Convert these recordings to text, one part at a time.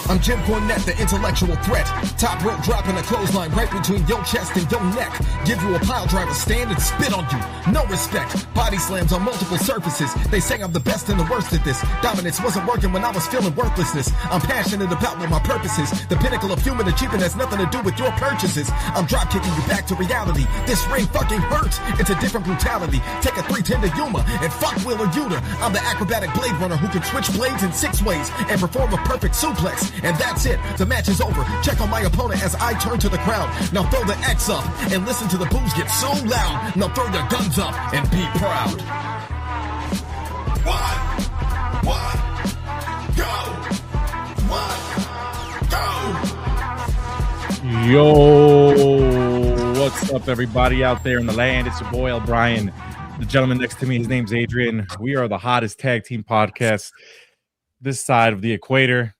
I'm Jim Cornette, the intellectual threat. Top rope dropping a clothesline right between your chest and your neck. Give you a pile driver stand and spit on you. No respect. Body slams on multiple surfaces. They say I'm the best and the worst at this. Dominance wasn't working when I was feeling worthlessness. I'm passionate about what my purpose is. The pinnacle of human achievement has nothing to do with your purchases. I'm drop kicking you back to reality. This ring fucking hurts. It's a different brutality. Take a 310 to Yuma and fuck Wheeler Yuta. I'm the acrobatic blade runner who can switch blades in 6 ways and perform a perfect suplex. And that's it. The match is over. Check on my opponent as I turn to the crowd. Now throw the X up and listen to the boos get so loud. Now throw your guns up and be proud. One, go. One, go. Yo, what's up, everybody out there in the land? It's your boy, Brian. The gentleman next to me, his name's Adrian. We are the hottest tag team podcast this side of the equator,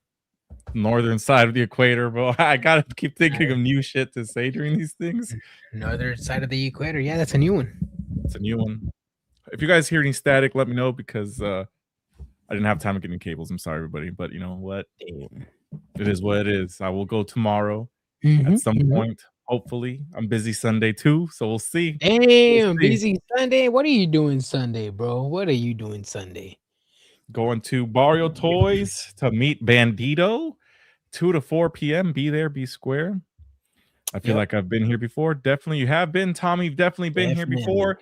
northern side of the equator, bro. I gotta keep thinking of new shit to say during these things. Northern side of the equator. Yeah, that's a new one. It's a new one. If you guys hear any static, let me know because I didn't have time to get any cables. I'm sorry, everybody. But you know what? It is what it is. I will go tomorrow at some point. Hopefully. I'm busy Sunday too, so we'll see. Damn, busy Sunday. What are you doing Sunday, bro? What are you doing Sunday? Going to Barrio Toys to meet Bandito, 2 to 4 p.m. Be there, be square. I feel like I've been here before. Definitely, you have been, Tommy. You've definitely been here before.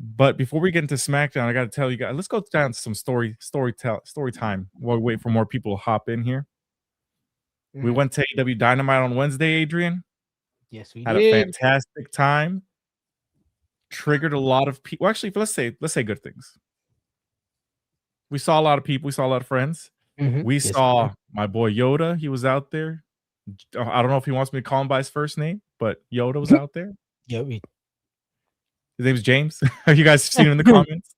But before we get into SmackDown, I got to tell you guys, let's go down to some story time while we wait for more people to hop in here. We went to AEW Dynamite on Wednesday, Adrian. Yes, we had a fantastic time. Triggered a lot of people. Well, actually, let's say good things. We saw a lot of people. We saw a lot of friends. We saw my boy Yoda. He was out there. I don't know if he wants me to call him by his first name, but Yoda was out there. Yeah, his name's James. Have you guys seen him in the comments?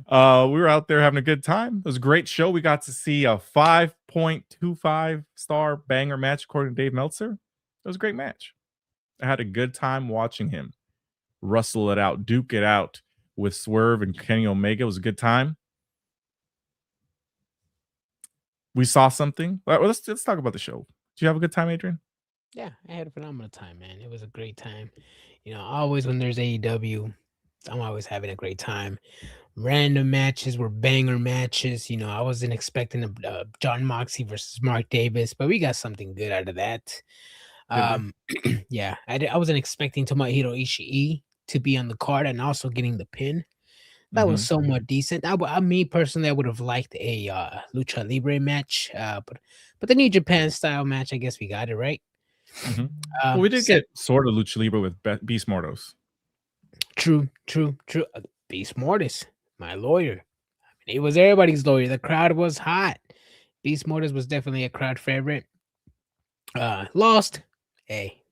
We were out there having a good time. It was a great show. We got to see a 5.25 star banger match according to Dave Meltzer. It was a great match. I had a good time watching him wrestle it out, duke it out with Swerve and Kenny Omega. It was a good time. We saw something. Well, let's talk about the show. Did you have a good time, Adrian? Yeah, I had a phenomenal time, man. It was a great time. You know, always when there's AEW, I'm always having a great time. Random matches were banger matches. You know, I wasn't expecting John Moxley versus Mark Davis, but we got something good out of that. Yeah, I wasn't expecting Tomohiro Ishii to be on the card and also getting the pin. That was somewhat decent. Me personally, I would have liked a Lucha Libre match, but the New Japan style match, I guess we got it right. Well, we did get sort of Lucha Libre with Beast Mortos. True. Beast Mortis, my lawyer. I mean, he was everybody's lawyer. The crowd was hot. Beast Mortis was definitely a crowd favorite. Lost. Hey,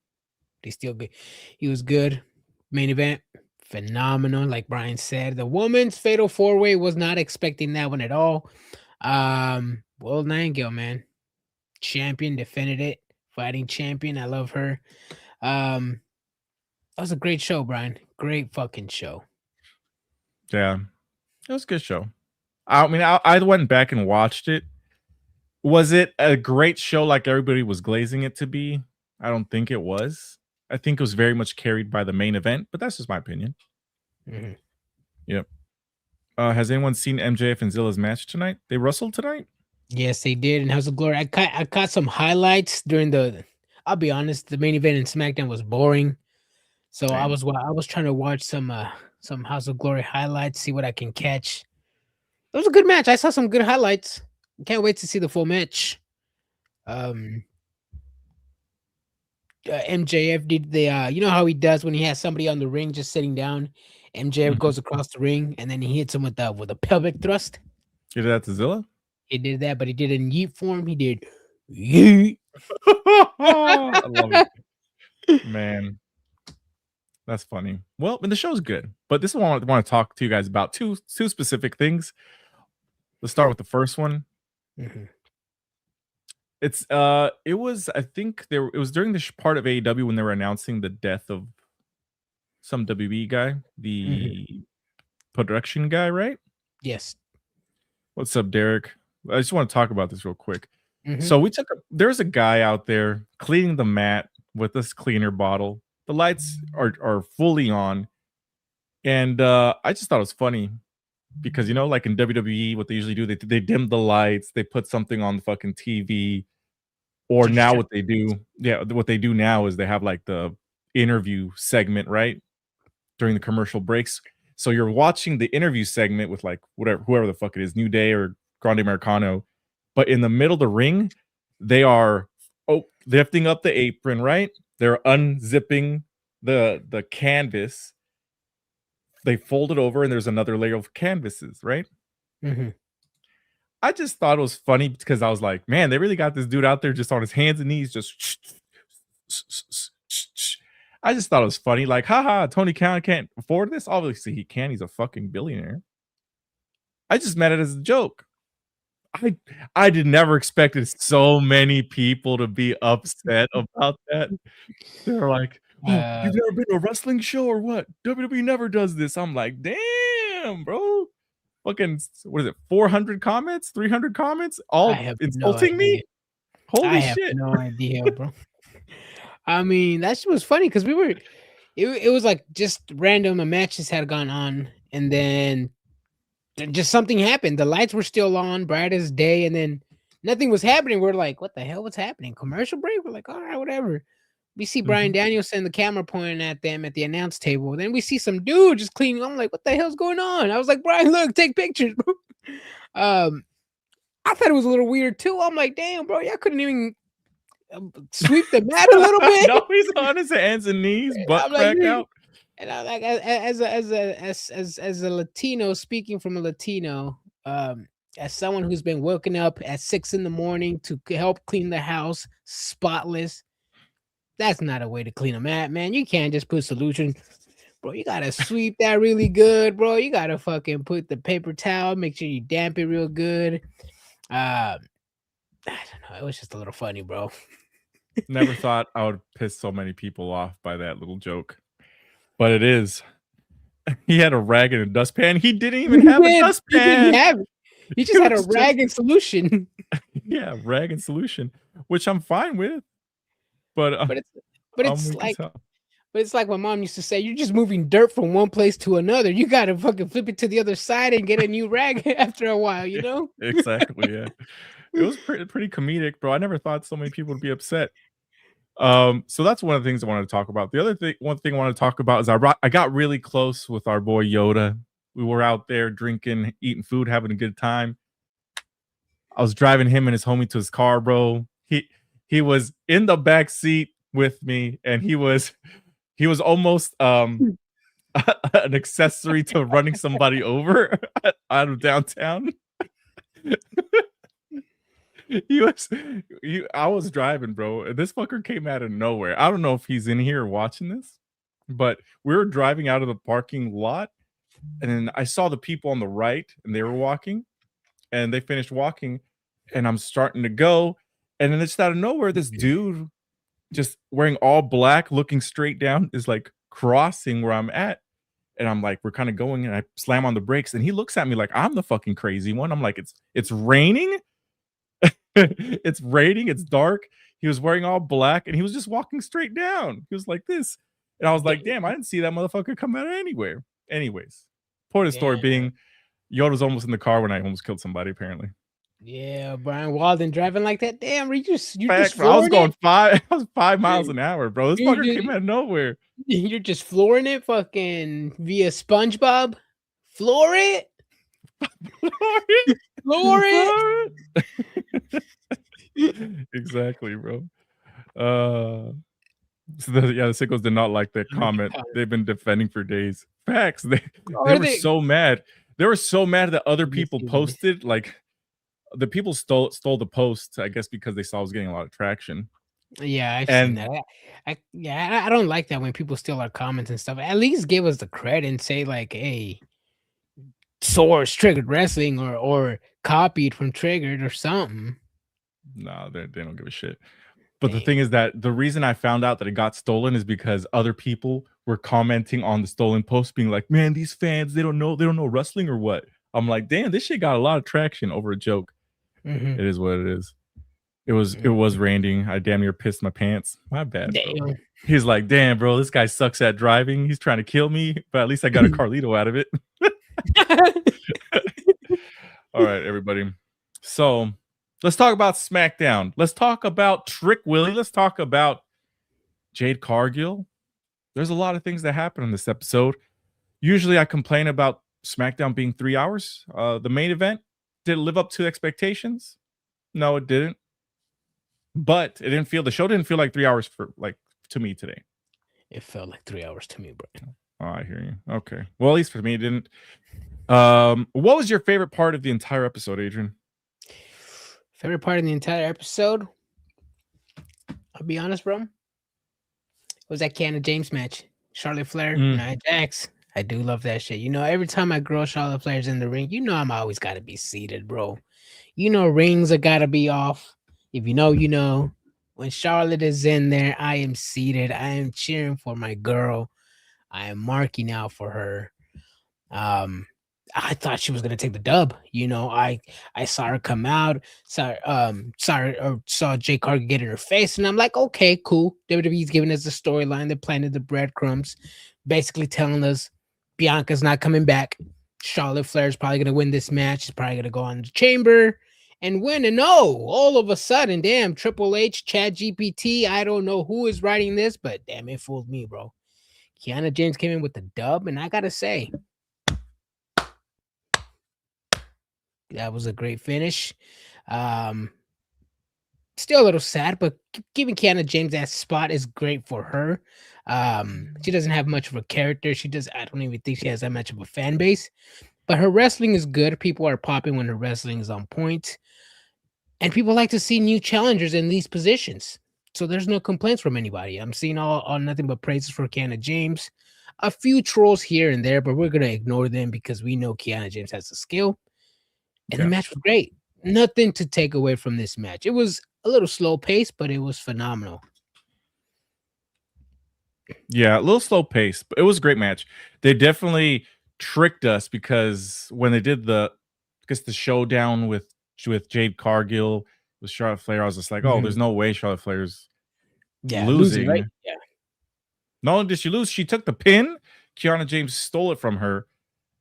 he's still good. He was good. Main event, phenomenal. Like Brian said, the women's fatal 4-way was not expecting that one at all. Will Nightingale, man, champion, defended it. Fighting champion. I love her. That was a great show, Brian. Great fucking show. Yeah, it was a good show. I mean, I went back and watched it. Was it a great show like everybody was glazing it to be? I don't think it was. I think it was very much carried by the main event, but that's just my opinion. Yep. Has anyone seen MJF and Zilla's match tonight? They wrestled tonight? Yes, they did. And House of Glory. I caught some highlights during I'll be honest, the main event in SmackDown was boring. So I was trying to watch some House of Glory highlights, see what I can catch. It was a good match. I saw some good highlights. Can't wait to see the full match. MJF did the you know how he does when he has somebody on the ring just sitting down. MJF goes across the ring and then he hits him with a pelvic thrust. You did that to Zilla? He did that, but he did it in yeet form. He did yeet. I love it. Man, that's funny. Well, and the show's good, but this is what I want to talk to you guys about. Two specific things. Let's start with the first one. It's it was, I think it was during the part of AEW when they were announcing the death of some WWE guy, the production guy, right? Yes. What's up, Derek? I just want to talk about this real quick. So there's a guy out there cleaning the mat with this cleaner bottle. The lights are fully on. And I just thought it was funny because, like in WWE, what they usually do, they dim the lights, they put something on the fucking TV. Or now what they do now is they have like the interview segment, right? During the commercial breaks. So you're watching the interview segment with like whoever the fuck it is, New Day or Grande Americano. But in the middle of the ring, they are lifting up the apron, right? They're unzipping the canvas. They fold it over and there's another layer of canvases, right? I just thought it was funny because I was like, man, they really got this dude out there just on his hands and knees, just. I just thought it was funny. Like, haha, Tony Khan can't afford this. Obviously, he can. He's a fucking billionaire. I just meant it as a joke. I did never expected so many people to be upset about that. They're like, you've never been to a wrestling show or what? WWE never does this. I'm like, damn, bro. Fucking, what is it? 400 comments? 300 comments? All insulting me? Holy shit. I have no idea, bro. I mean, that shit was funny because it was like just random matches had gone on and then just something happened. The lights were still on, bright as day, and then nothing was happening. We're like, what the hell? What's happening? Commercial break? We're like, all right, whatever. We see Bryan Danielson, the camera pointing at them at the announce table. Then we see some dude just cleaning. I'm like, what the hell's going on? I was like, Brian, look, take pictures, bro. I thought it was a little weird too. I'm like, damn, bro, y'all couldn't even sweep the mat a little bit. No, he's on his hands and knees, butt crack out. And I'm like, as a Latino, speaking from a Latino, as someone who's been woken up at 6 a.m. to help clean the house spotless, that's not a way to clean a mat, man. You can't just put solution, bro. You gotta sweep that really good, bro. You gotta fucking put the paper towel, make sure you damp it real good. I don't know. It was just a little funny, bro. Never thought I would piss so many people off by that little joke. But it is. He had a rag and a dustpan. He didn't even have a dustpan. He didn't have it. He just had a rag and solution. Yeah, rag and solution, which I'm fine with. But it's like my mom used to say, you're just moving dirt from one place to another. You gotta fucking flip it to the other side and get a new rag after a while, you know? Exactly, yeah. It was pretty comedic, bro. I never thought so many people would be upset. So that's one of the things I wanted to talk about. The other thing, one thing I want to talk about is I got really close with our boy Yoda. We were out there drinking, eating food, having a good time. I was driving him and his homie to his car, bro. He was in the back seat with me, and he was almost an accessory to running somebody over out of downtown. I was driving, bro. This fucker came out of nowhere. I don't know if he's in here watching this, but we were driving out of the parking lot, and then I saw the people on the right, and they were walking, and they finished walking, and I'm starting to go, and then just out of nowhere, this dude just wearing all black, looking straight down, is like crossing where I'm at. And I'm like, we're kind of going, and I slam on the brakes, and he looks at me like I'm the fucking crazy one. I'm like, it's raining. It's raining, it's dark. He was wearing all black, and he was just walking straight down. He was like this. And I was like, damn, I didn't see that motherfucker come out of anywhere. Anyways, point of the story being, Yoda was almost in the car when I almost killed somebody, apparently. Yeah, Brian Walden driving like that. Damn, you just I was going 5 miles an hour, bro. This fucker came out of nowhere. You're just flooring it, fucking via SpongeBob. Floor it. Floor it. Exactly, bro. The sickos did not like that comment. They've been defending for days. Facts. They were so mad. They were so mad that other people posted, like the people stole the post, I guess, because they saw I was getting a lot of traction. Yeah, I've seen that. I don't like that when people steal our comments and stuff. At least give us the credit and say like, hey, source Triggered Wrestling or copied from Triggered or something. No, they don't give a shit. But the thing is that the reason I found out that it got stolen is because other people were commenting on the stolen post, being like, man, these fans, they don't know wrestling or what. I'm like, damn, this shit got a lot of traction over a joke. It is what it is. It was raining. I damn near pissed my pants. My bad, bro. Damn. He's like, damn, bro, this guy sucks at driving. He's trying to kill me, but at least I got a Carlito out of it. All right, everybody. So let's talk about SmackDown. Let's talk about Trick Willie. Let's talk about Jade Cargill. There's a lot of things that happen in this episode. Usually I complain about SmackDown being 3 hours. The main event, did it live up to expectations? No, it didn't. But the show didn't feel like 3 hours to me today. It felt like 3 hours to me, bro. Oh, I hear you. Okay. Well, at least for me, it didn't. What was your favorite part of the entire episode, Adrian? Favorite part of the entire episode? I'll be honest, bro. It was that Kiana James match. Charlotte Flair, Nia Jax. I do love that shit. You know, every time I girl Charlotte Flair's in the ring, you know I'm always got to be seated, bro. You know rings are got to be off. If you know, you know. When Charlotte is in there, I am seated. I am cheering for my girl. I am marking out for her. I thought she was gonna take the dub. You know, I saw her come out, saw Jade Cargill get in her face, and I'm like, okay, cool. WWE's giving us the storyline. They planted the breadcrumbs, basically telling us Bianca's not coming back. Charlotte Flair's probably gonna win this match. She's probably gonna go on the chamber and win. And all of a sudden, damn, Triple H, Chad GPT, I don't know who is writing this, but damn, it fooled me, bro. Kiana James came in with the dub, and I gotta say, that was a great finish. Still a little sad, but giving Kiana James that spot is great for her. She doesn't have much of a character. I don't even think she has that much of a fan base, but her wrestling is good. People are popping when her wrestling is on point, and people like to see new challengers in these positions. So there's no complaints from anybody. I'm seeing all nothing but praises for Kiana James. A few trolls here and there, but we're going to ignore them because we know Kiana James has the skill. And the match was great. Nothing to take away from this match. It was a little slow paced, but it was phenomenal. Yeah, a little slow paced, but it was a great match. They definitely tricked us because when they did the showdown with Jade Cargill with Charlotte Flair, I was just like, oh, there's no way Charlotte Flair's losing. Right? Yeah. Not only did she lose, she took the pin. Kiana James stole it from her,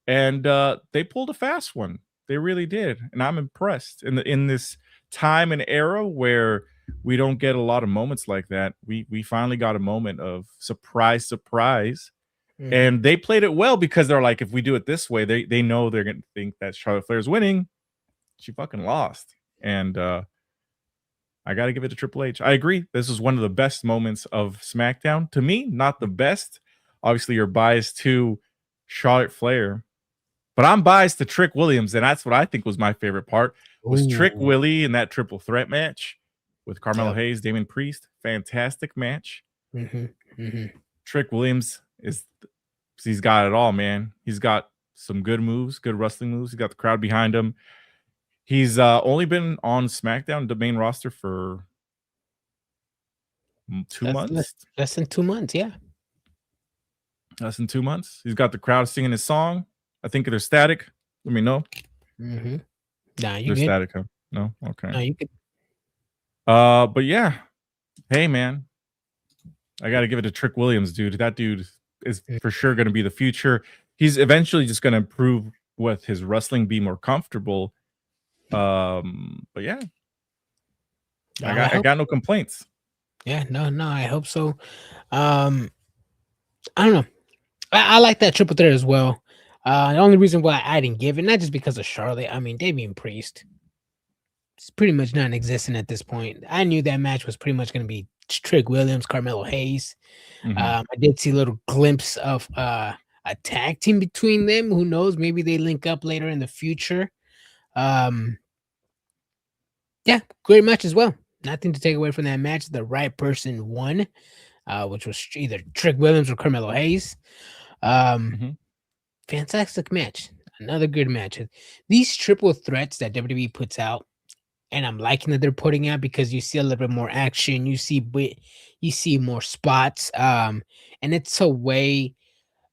and they pulled a fast one. They really did, and I'm impressed. In this time and era where we don't get a lot of moments like that, we finally got a moment of surprise, and they played it well because they're like, if we do it this way, they know they're gonna think that Charlotte Flair's winning. She fucking lost, and I got to give it to Triple H. I agree. This is one of the best moments of SmackDown. To me, not the best. Obviously, you're biased to Charlotte Flair, but I'm biased to Trick Williams, and that's what I think was my favorite part. Was Trick Willie in that triple threat match with Carmelo Hayes, Damien Priest. Fantastic match. Trick Williams he's got it all, man. He's got some good moves, good wrestling moves. He's got the crowd behind him. He's only been on SmackDown, the main roster, for 2 months. Less than 2 months, yeah. Less than 2 months. He's got the crowd singing his song. I think they're static. Let me know. Nah, they're static, huh? No? Okay. No, you could. But yeah. Hey, man. I got to give it to Trick Williams, dude. That dude is for sure going to be the future. He's eventually just going to improve with his wrestling, be more comfortable. But yeah. I got no complaints. Yeah, no, I hope so. I don't know. I like that triple threat as well. The only reason why I didn't give it, not just because of Charlotte, I mean, Damien Priest is pretty much non-existent at this point. I knew that match was pretty much going to be Trick Williams, Carmelo Hayes. I did see a little glimpse of a tag team between them. Who knows? Maybe they link up later in the future. Yeah, great match as well. Nothing to take away from that match. The right person won, which was either Trick Williams or Carmelo Hayes. Fantastic match. Another good match. These triple threats that WWE puts out, and I'm liking that they're putting out because you see a little bit more action. You see more spots. And it's a way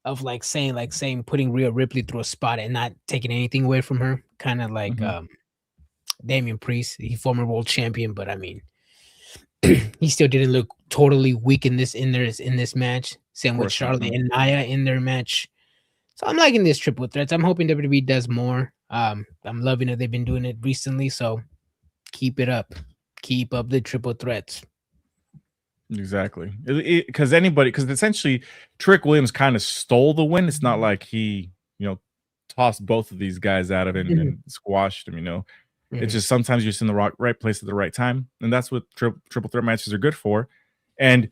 of saying putting Rhea Ripley through a spot and not taking anything away from her. Kind of like Damien Priest, he former world champion, but I mean, he still didn't look totally weak in this match. Same with Charlotte and Nia in their match. So I'm liking this triple threats. I'm hoping WWE does more. I'm loving it. They've been doing it recently, so keep it up. Keep up the triple threats. Exactly. Because essentially Trick Williams kind of stole the win. It's not like he, tossed both of these guys out of it and squashed them, It's just sometimes you're just in the right place at the right time. And that's what triple threat matches are good for. And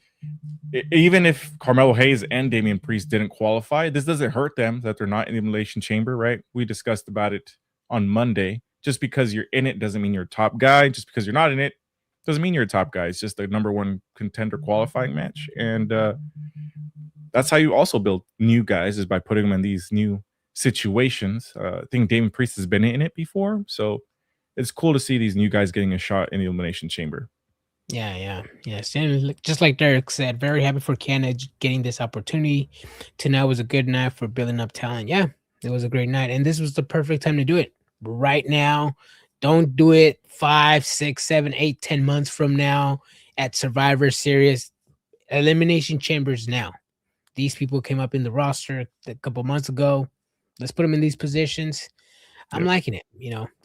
even if Carmelo Hayes and Damien Priest didn't qualify, this doesn't hurt them that they're not in the Elimination Chamber, right? We discussed about it on Monday. Just because you're in it doesn't mean you're a top guy. Just because you're not in it doesn't mean you're a top guy. It's just the number one contender qualifying match. And that's how you also build new guys, is by putting them in these new situations. I think Damien Priest has been in it before. So it's cool to see these new guys getting a shot in the Elimination Chamber. Yeah. Same, just like Derek said, very happy for Canada getting this opportunity. Tonight was a good night for building up talent. Yeah, it was a great night. And this was the perfect time to do it. Right now. Don't do it 5, 6, 7, 8, 10 months from now at Survivor Series. Elimination Chambers now. These people came up in the roster a couple months ago. Let's put them in these positions. I'm liking it.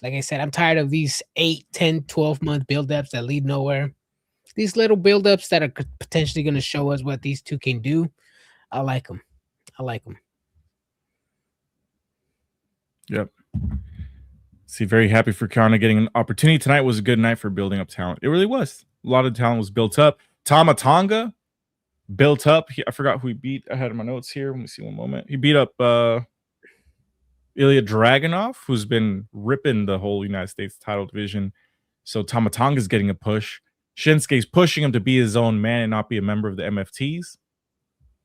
Like I said, I'm tired of these 8, 10, 12-month build-ups that lead nowhere. These little build-ups that are potentially going to show us what these two can do. I like them. Yep. See, very happy for Kana getting an opportunity. Tonight was a good night for building up talent. It really was. A lot of talent was built up. Tama Tonga built up. I forgot who he beat. I had my notes here. Let me see one moment. He beat up Ilya Dragunov, who's been ripping the whole United States title division. So Tama Tonga's getting a push. Shinsuke's pushing him to be his own man and not be a member of the MFTs.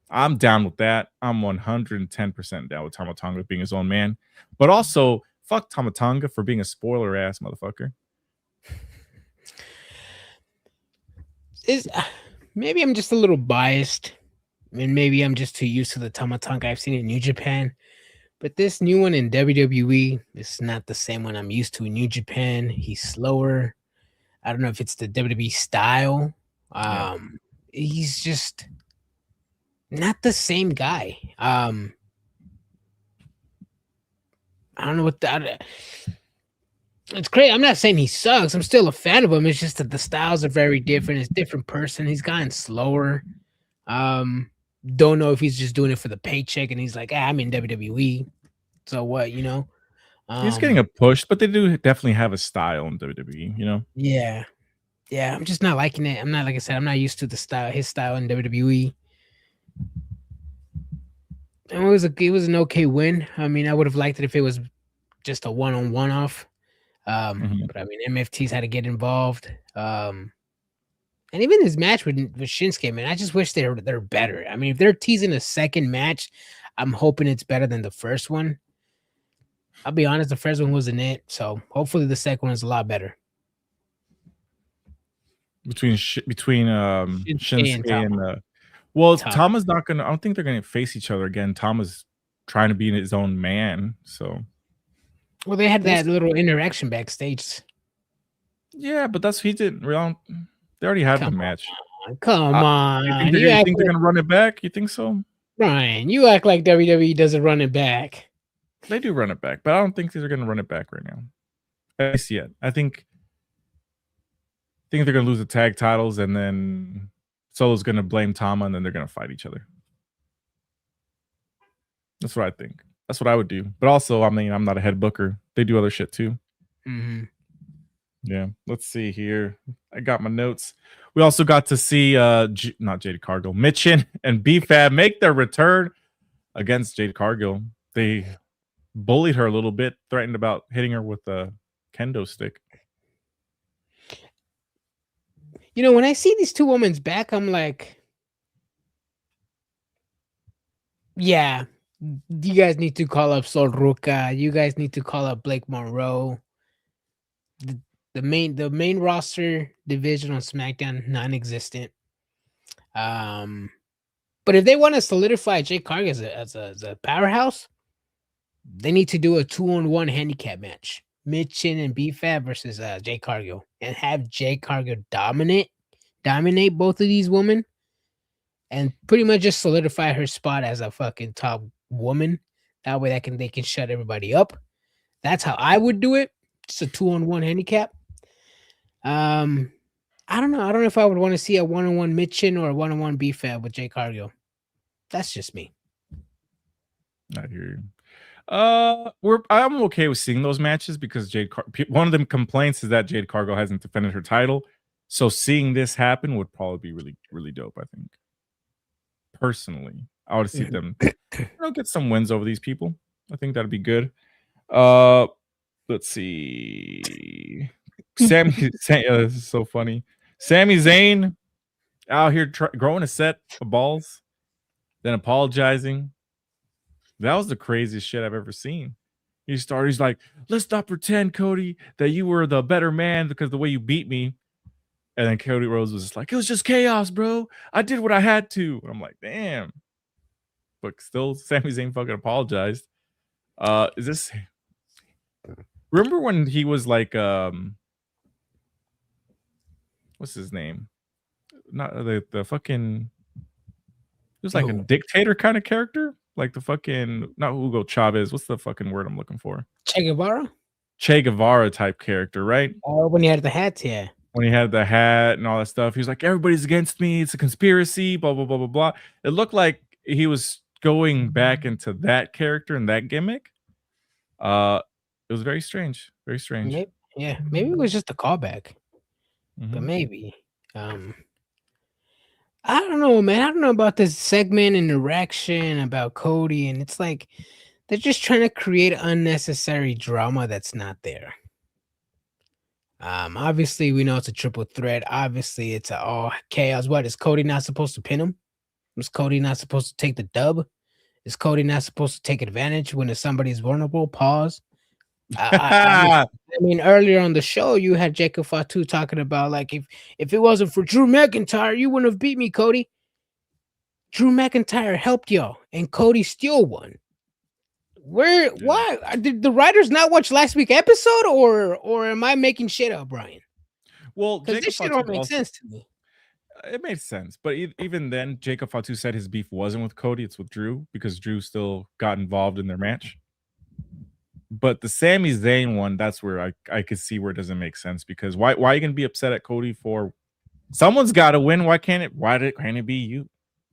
I'm down with that. I'm 110% down with Tama Tonga being his own man. But also, fuck Tama Tonga for being a spoiler ass motherfucker. Maybe I'm just a little biased, and maybe I'm just too used to the Tama Tonga I've seen in New Japan. But this new one in WWE is not the same one I'm used to in New Japan. He's slower. I don't know if it's the WWE style. He's just not the same guy. I don't know what that. It's great. I'm not saying he sucks. I'm still a fan of him. It's just that the styles are very different. It's a different person. He's gotten slower. Don't know if he's just doing it for the paycheck and he's like, I'm in WWE. So what, He's getting a push, but they do definitely have a style in WWE, Yeah. I'm just not liking it. I'm not, like I said, I'm not used to his style in WWE. And it was an okay win. I mean, I would have liked it if it was just a one-on-one off. But I mean, MFTs had to get involved. And even his match with Shinsuke, man, I just wish they're better. I mean, if they're teasing a second match, I'm hoping it's better than the first one. I'll be honest, the first one wasn't it. So hopefully the second one is a lot better. Between Shinsuke and Tama's not gonna. I don't think they're gonna face each other again. Tama's trying to be his own man. So, well, they had that little interaction backstage. Yeah, but he didn't. They already had the match. Come on, you think they're gonna run it back? You think so, Ryan? You act like WWE doesn't run it back. They do run it back, but I don't think they're gonna run it back right now. At least yet. I think they're gonna lose the tag titles, and then Solo's gonna blame Tama, and then they're gonna fight each other. That's what I think. That's what I would do. But also, I mean, I'm not a head booker. They do other shit too. Yeah. Let's see here. I got my notes. We also got to see not Jade Cargill, Mitchin and B-Fab make their return against Jade Cargill. They bullied her a little bit, threatened about hitting her with a kendo stick. When I see these two women's back, I'm like, yeah, you guys need to call up Sol Ruca. You guys need to call up Blake Monroe. The main roster division on SmackDown, non-existent. But if they want to solidify Jade Cargill as a powerhouse, they need to do a 2-on-1 handicap match. Mitchin and B-Fab versus Jade Cargill, and have Jade Cargill dominate both of these women, and pretty much just solidify her spot as a fucking top woman. That way, they can shut everybody up. That's how I would do it. Just a 2-on-1 handicap. I don't know. I don't know if I would want to see a 1-on-1 Mitchin or a 1-on-1 B-Fab with Jade Cargill. That's just me. I hear you. I'm okay with seeing those matches because one of them complaints is that Jade Cargill hasn't defended her title. So seeing this happen would probably be really, really dope, I think. Personally, I would see them get some wins over these people. I think that'd be good. Let's see. This is so funny. Sami Zayn out here growing a set of balls, then apologizing. That was the craziest shit I've ever seen. He's like, let's not pretend, Cody, that you were the better man because the way you beat me. And then Cody Rhodes was just like, it was just chaos, bro. I did what I had to. And I'm like, damn. But still, Sami Zayn fucking apologized. Is this... Remember when he was like, what's his name? Not the fucking... He was like a dictator kind of character. Like the fucking... Not Hugo Chavez. What's the fucking word I'm looking for? Che Guevara? Che Guevara type character, right? Oh, when he had the hats, yeah. When he had the hat and all that stuff. He was like, everybody's against me. It's a conspiracy, blah, blah, blah, blah, blah. It looked like he was going back into that character and that gimmick. It was very strange. Very strange. Maybe it was just a callback. But maybe. I don't know, man. I don't know about this segment interaction about Cody, and it's like they're just trying to create unnecessary drama that's not there. Obviously, we know it's a triple threat. Obviously, it's all chaos. What is Cody not supposed to pin him? Was Cody not supposed to take the dub? Is Cody not supposed to take advantage when somebody's vulnerable? Pause. I mean, earlier on the show, you had Jacob Fatu talking about like if it wasn't for Drew McIntyre, you wouldn't have beat me, Cody. Drew McIntyre helped y'all, and Cody still won. Why did the writers not watch last week's episode, or am I making shit up, Brian? Well, because this shit don't make sense to me. It made sense, but even then, Jacob Fatu said his beef wasn't with Cody; it's with Drew because Drew still got involved in their match. But the Sami Zayn one, that's where I could see where it doesn't make sense because why are you gonna be upset at Cody for? Someone's got to win. Why can't it be you?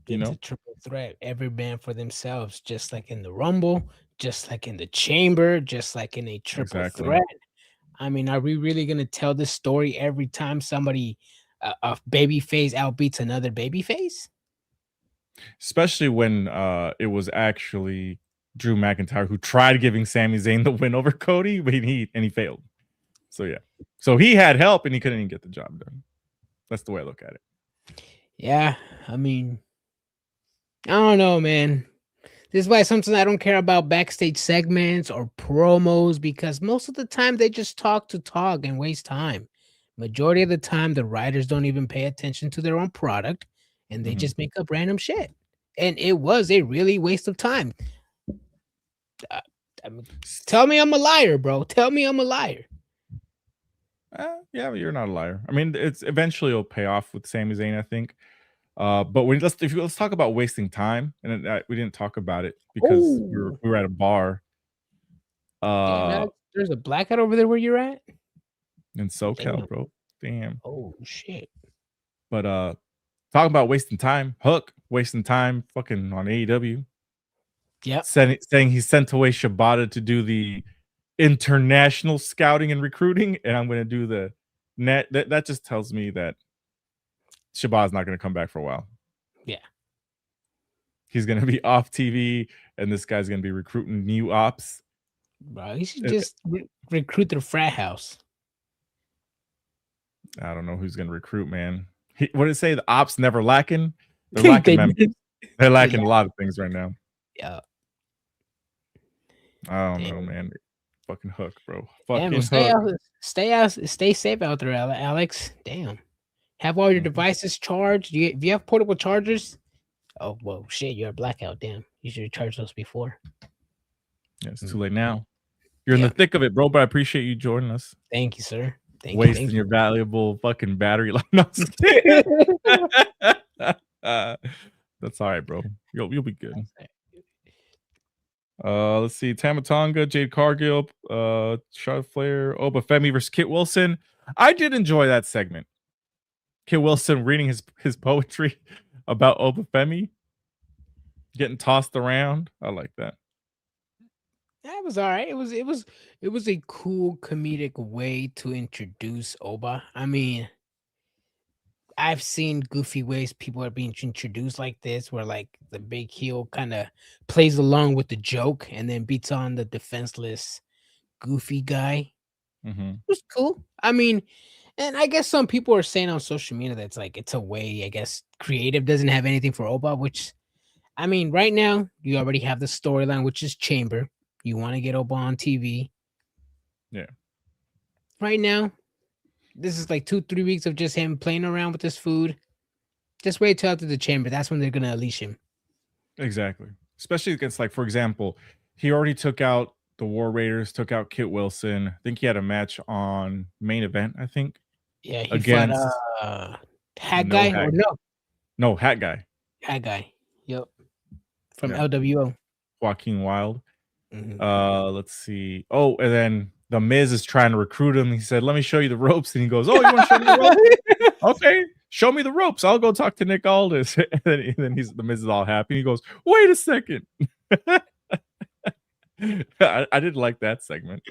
It's a triple threat. Every man for themselves, just like in the Rumble, just like in the Chamber, just like in a triple threat. I mean, are we really gonna tell this story every time somebody a babyface outbeats another babyface? Especially when it was actually Drew McIntyre who tried giving Sami Zayn the win over Cody, but he failed. So yeah, so he had help and he couldn't even get the job done. That's the way I look at it. Yeah, I mean, I don't know, man. This is why sometimes I don't care about backstage segments or promos because most of the time they just talk to talk and waste time. Majority of the time, the writers don't even pay attention to their own product and they just make up random shit. And it was a really waste of time. I mean, tell me I'm a liar, bro. Tell me I'm a liar. Yeah, but you're not a liar. I mean, it's eventually it'll pay off with Sami Zayn, I think. But let's talk about wasting time, and we didn't talk about it because we were at a bar. There's a blackout over there where you're at in SoCal, bro. Damn. Oh shit. But talking about wasting time, Hook wasting time, fucking on AEW. Yeah, saying he sent away Shibata to do the international scouting and recruiting, and I'm going to do the net. That just tells me that Shibata's not going to come back for a while. Yeah, he's going to be off TV, and this guy's going to be recruiting new ops. Bro, he should just recruit the frat house. I don't know who's going to recruit, man. What did it say? The ops never lacking. They're lacking members. They're lacking a lot of things right now. Yeah. I don't know, man. Fucking Hook, bro. Fucking Hook. Stay safe out there, Alex. Damn. Have all your devices charged. Do you have portable chargers? Oh, well, shit. You're a blackout. Damn. You should have charged those before. Yeah, it's too late now. You're in the thick of it, bro, but I appreciate you joining us. Thank you, sir. Wasting your valuable fucking battery life. No, that's all right, bro. You'll be good. Let's see. Tamatonga, Jade Cargill, Charlotte Flair, Obafemi versus Kit Wilson. I did enjoy that segment. Kit Wilson reading his poetry about Obafemi getting tossed around. I like that. That was all right. It was a cool comedic way to introduce Oba. I mean, I've seen goofy ways people are being introduced like this, where like the big heel kind of plays along with the joke and then beats on the defenseless goofy guy. It was cool. I mean, and I guess some people are saying on social media that's like it's a way, I guess, creative doesn't have anything for Oba, which I mean, right now you already have the storyline, which is Chamber. You want to get Oba on TV. Yeah. Right now, this is like 2-3 weeks of just him playing around with his food. Just wait till after the Chamber. That's when they're gonna unleash him. Exactly. Especially against, like, for example, he already took out the War Raiders, took out Kit Wilson. I think he had a match on main event, I think. Yeah, he against fought Hat Guy or no? No, Hat Guy. Hat Guy. Yep. From LWO. Joaquin Wilde. Let's see. Oh, and then the Miz is trying to recruit him. He said, "Let me show you the ropes." And he goes, "Oh, you want to show me the ropes? Okay, show me the ropes. I'll go talk to Nick Aldis." And then the Miz is all happy. He goes, "Wait a second." I did like that segment.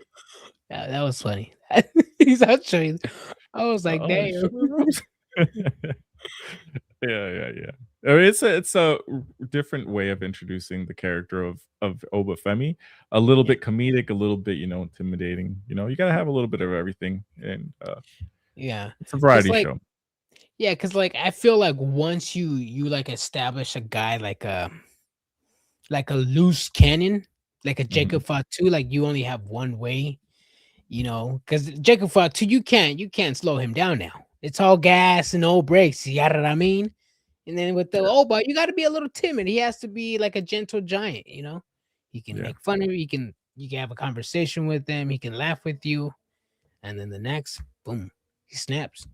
Yeah, that was funny. He's out showing. I was like, damn. Yeah. I mean, it's a different way of introducing the character of Obafemi. A little bit comedic, a little bit, intimidating. You gotta have a little bit of everything, and it's a variety show. Yeah, because like I feel like once you like establish a guy like a loose cannon, like a Jacob Fatu, like you only have one way, because Jacob Fatu, you can't slow him down now. It's all gas and no brakes. You know what I mean? And then with the Oba, you got to be a little timid. He has to be like a gentle giant, He can make fun of you. You can have a conversation with him. He can laugh with you. And then the next, boom, he snaps.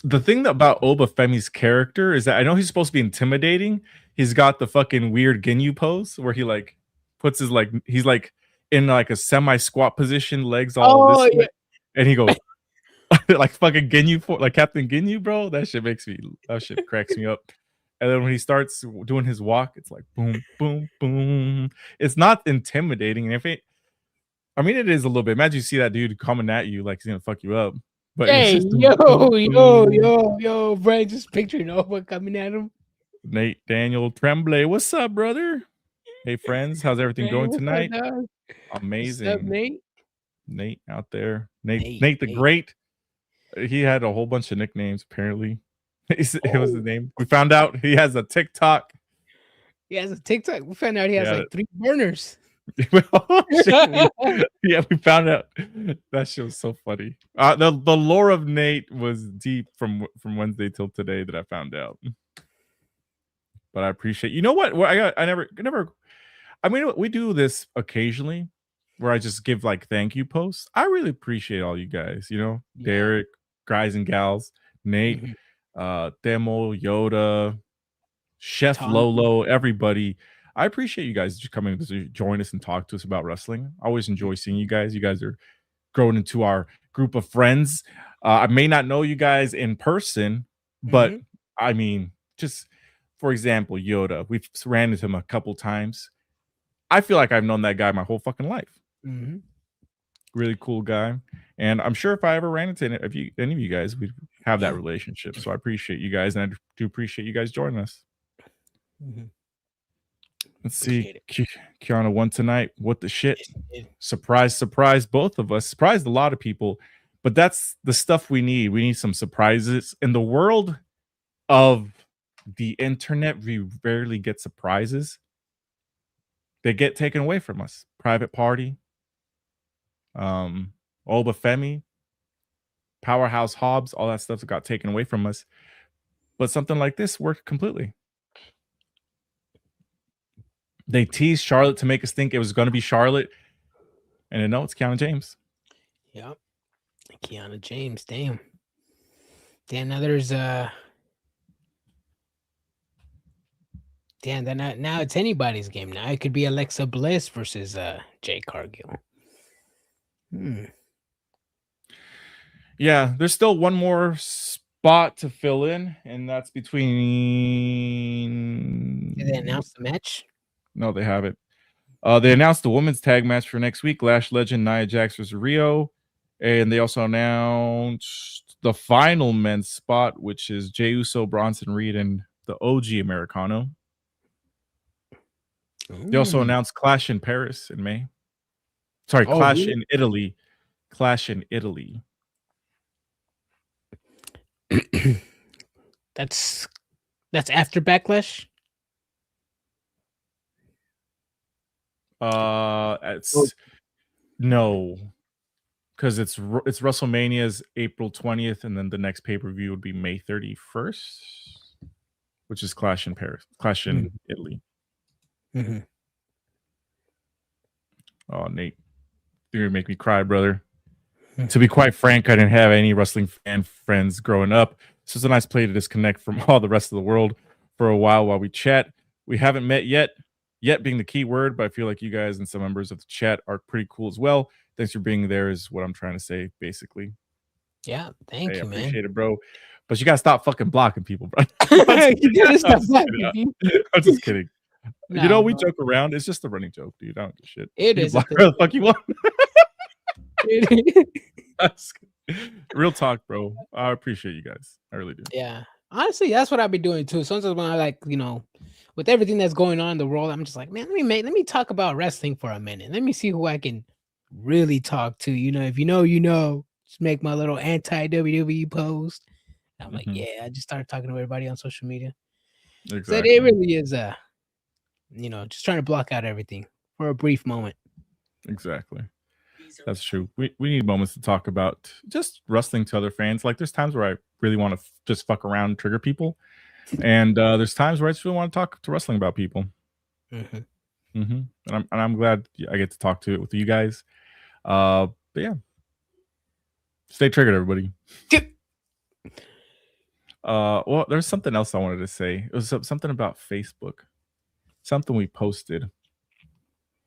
The thing about Obafemi's character is that I know he's supposed to be intimidating. He's got the fucking weird Ginyu pose where he like puts his he's like in like a semi-squat position, legs all this way, and he goes like fucking Ginyu, like Captain Ginyu, bro. That shit cracks me up. And then when he starts doing his walk, it's like boom, boom, boom. It's not intimidating. And it is a little bit. Imagine you see that dude coming at you like he's gonna fuck you up. But hey, yo, Brian, just picturing Oba coming at him. Nate Daniel Tremblay, what's up, brother? Hey, friends, how's everything going tonight? Amazing. What's up, Nate? Nate out there. Nate the Great. He had a whole bunch of nicknames, apparently. It was his name. We found out he has a TikTok. He has a TikTok. We found out he has like 3 burners. Yeah, we found out. That shit was so funny. The lore of Nate was deep from Wednesday till today that I found out. But I appreciate. You know what? I never. I mean, we do this occasionally, where I just give like thank you posts. I really appreciate all you guys. Derek, guys and gals, Nate, Demo, Yoda, Chef Tom. Lolo, everybody. I appreciate you guys just coming to join us and talk to us about wrestling. I always enjoy seeing you guys. You guys are growing into our group of friends. I may not know you guys in person, but I mean, just for example, Yoda, we've ran into him a couple times. I feel like I've known that guy my whole fucking life. Really cool guy. And I'm sure if I ever ran into any of you guys, we'd have that relationship. So I appreciate you guys, and I do appreciate you guys joining us. Let's see. Kiana won tonight. What the shit? Surprise, both of us. Surprised a lot of people. But that's the stuff we need. We need some surprises. In the world of the internet, we rarely get surprises. They get taken away from us. Private Party, Obafemi, Powerhouse Hobbs, all that stuff got taken away from us. But something like this worked completely. They teased Charlotte to make us think it was going to be Charlotte. And then no, it's Kiana James. Yep. Kiana James. Damn. Now there's damn, then now it's anybody's game. Now it could be Alexa Bliss versus Jade Cargill. Yeah, there's still one more spot to fill in, and that's between. Did they announce the match? No, they haven't. They announced the women's tag match for next week. Lash Legend, Nia Jax versus Rio. And they also announced the final men's spot, which is Jey Uso, Bronson Reed, and the OG Americano. They also announced Clash in Paris in May. Sorry, Clash in Italy. Clash in Italy. That's after Backlash? No, because it's WrestleMania's April 20th, and then the next pay-per-view would be May 31st, which is Clash in Paris, Clash in Italy. Mm-hmm. Oh, Nate, you're gonna make me cry, brother. To be quite frank, I didn't have any wrestling fan friends growing up. This is a nice play to disconnect from all the rest of the world for a while we chat. We haven't met yet being the key word, but I feel like you guys and some members of the chat are pretty cool as well. Thanks for being there is what I'm trying to say, basically. Yeah, thank you, man. Appreciate it, bro. But you gotta stop fucking blocking people, bro. You gotta stop blocking people. I'm just kidding. Nah, we joke around. It's just a running joke, dude. I don't give a shit. It you is. Block whatever the fuck you want. Real talk, bro. I appreciate you guys. I really do. Yeah. Honestly, that's what I've been doing too. Sometimes when I with everything that's going on in the world, I'm just like, man, let me talk about wrestling for a minute. Let me see who I can really talk to. If you know, just make my little anti-WWE post. I'm like, yeah, I just started talking to everybody on social media. Exactly. So it really is just trying to block out everything for a brief moment. Exactly. That's true. We need moments to talk about just wrestling to other fans. Like there's times where I really want to just fuck around and trigger people. And there's times where I just really want to talk to wrestling about people. And I'm glad I get to talk to it with you guys. But yeah. Stay triggered, everybody. Well, there's something else I wanted to say. It was something about Facebook. Something we posted.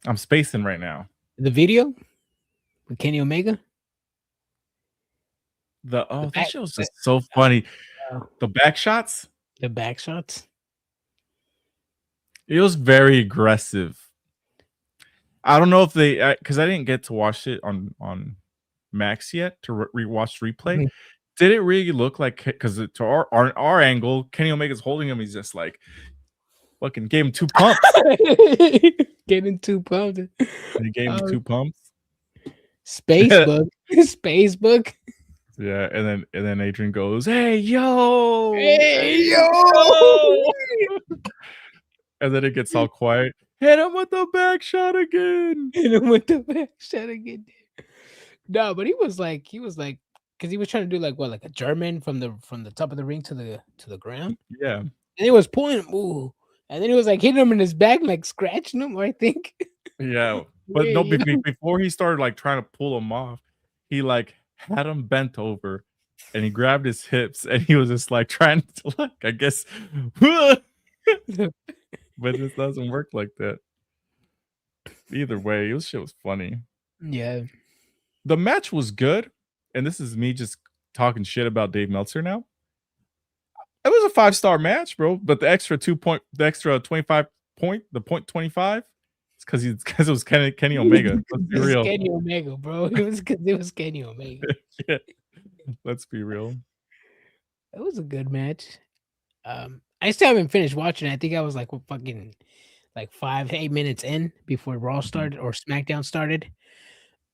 I'm spacing right now. The video with Kenny Omega? That shit was just so funny. The back shots? The back shots? It was very aggressive. I don't know if they, because I didn't get to watch it on Max yet to rewatch replay. Did it really look like, because to our angle, Kenny Omega's holding him, he's just like, fucking gave him 2 pumps. Gave him 2 pumps. And he gave him 2 pumps. Spacebook. Spacebook. Yeah, and then Adrian goes, "Hey yo, and then it gets all quiet. Hit him with the back shot again. No, but he was like, because he was trying to do like a German from the top of the ring to the ground. Yeah, and he was pulling him. Ooh. And then he was like hitting him in his back, like scratching him, I think. Yeah. But no, before he started like trying to pull him off, he like had him bent over and he grabbed his hips and he was just like trying to like, I guess, but it doesn't work like that. Either way, this shit was funny. Yeah. The match was good. And this is me just talking shit about Dave Meltzer now. It was a 5-star match, bro. But the extra 25 point, the 0.25, it's because it was Kenny Omega. Let's be real. Kenny Omega, bro. It was Kenny Omega. Yeah. Let's be real. It was a good match. I still haven't finished watching it. I think I was like fucking 5-8 minutes in before Raw started or SmackDown started.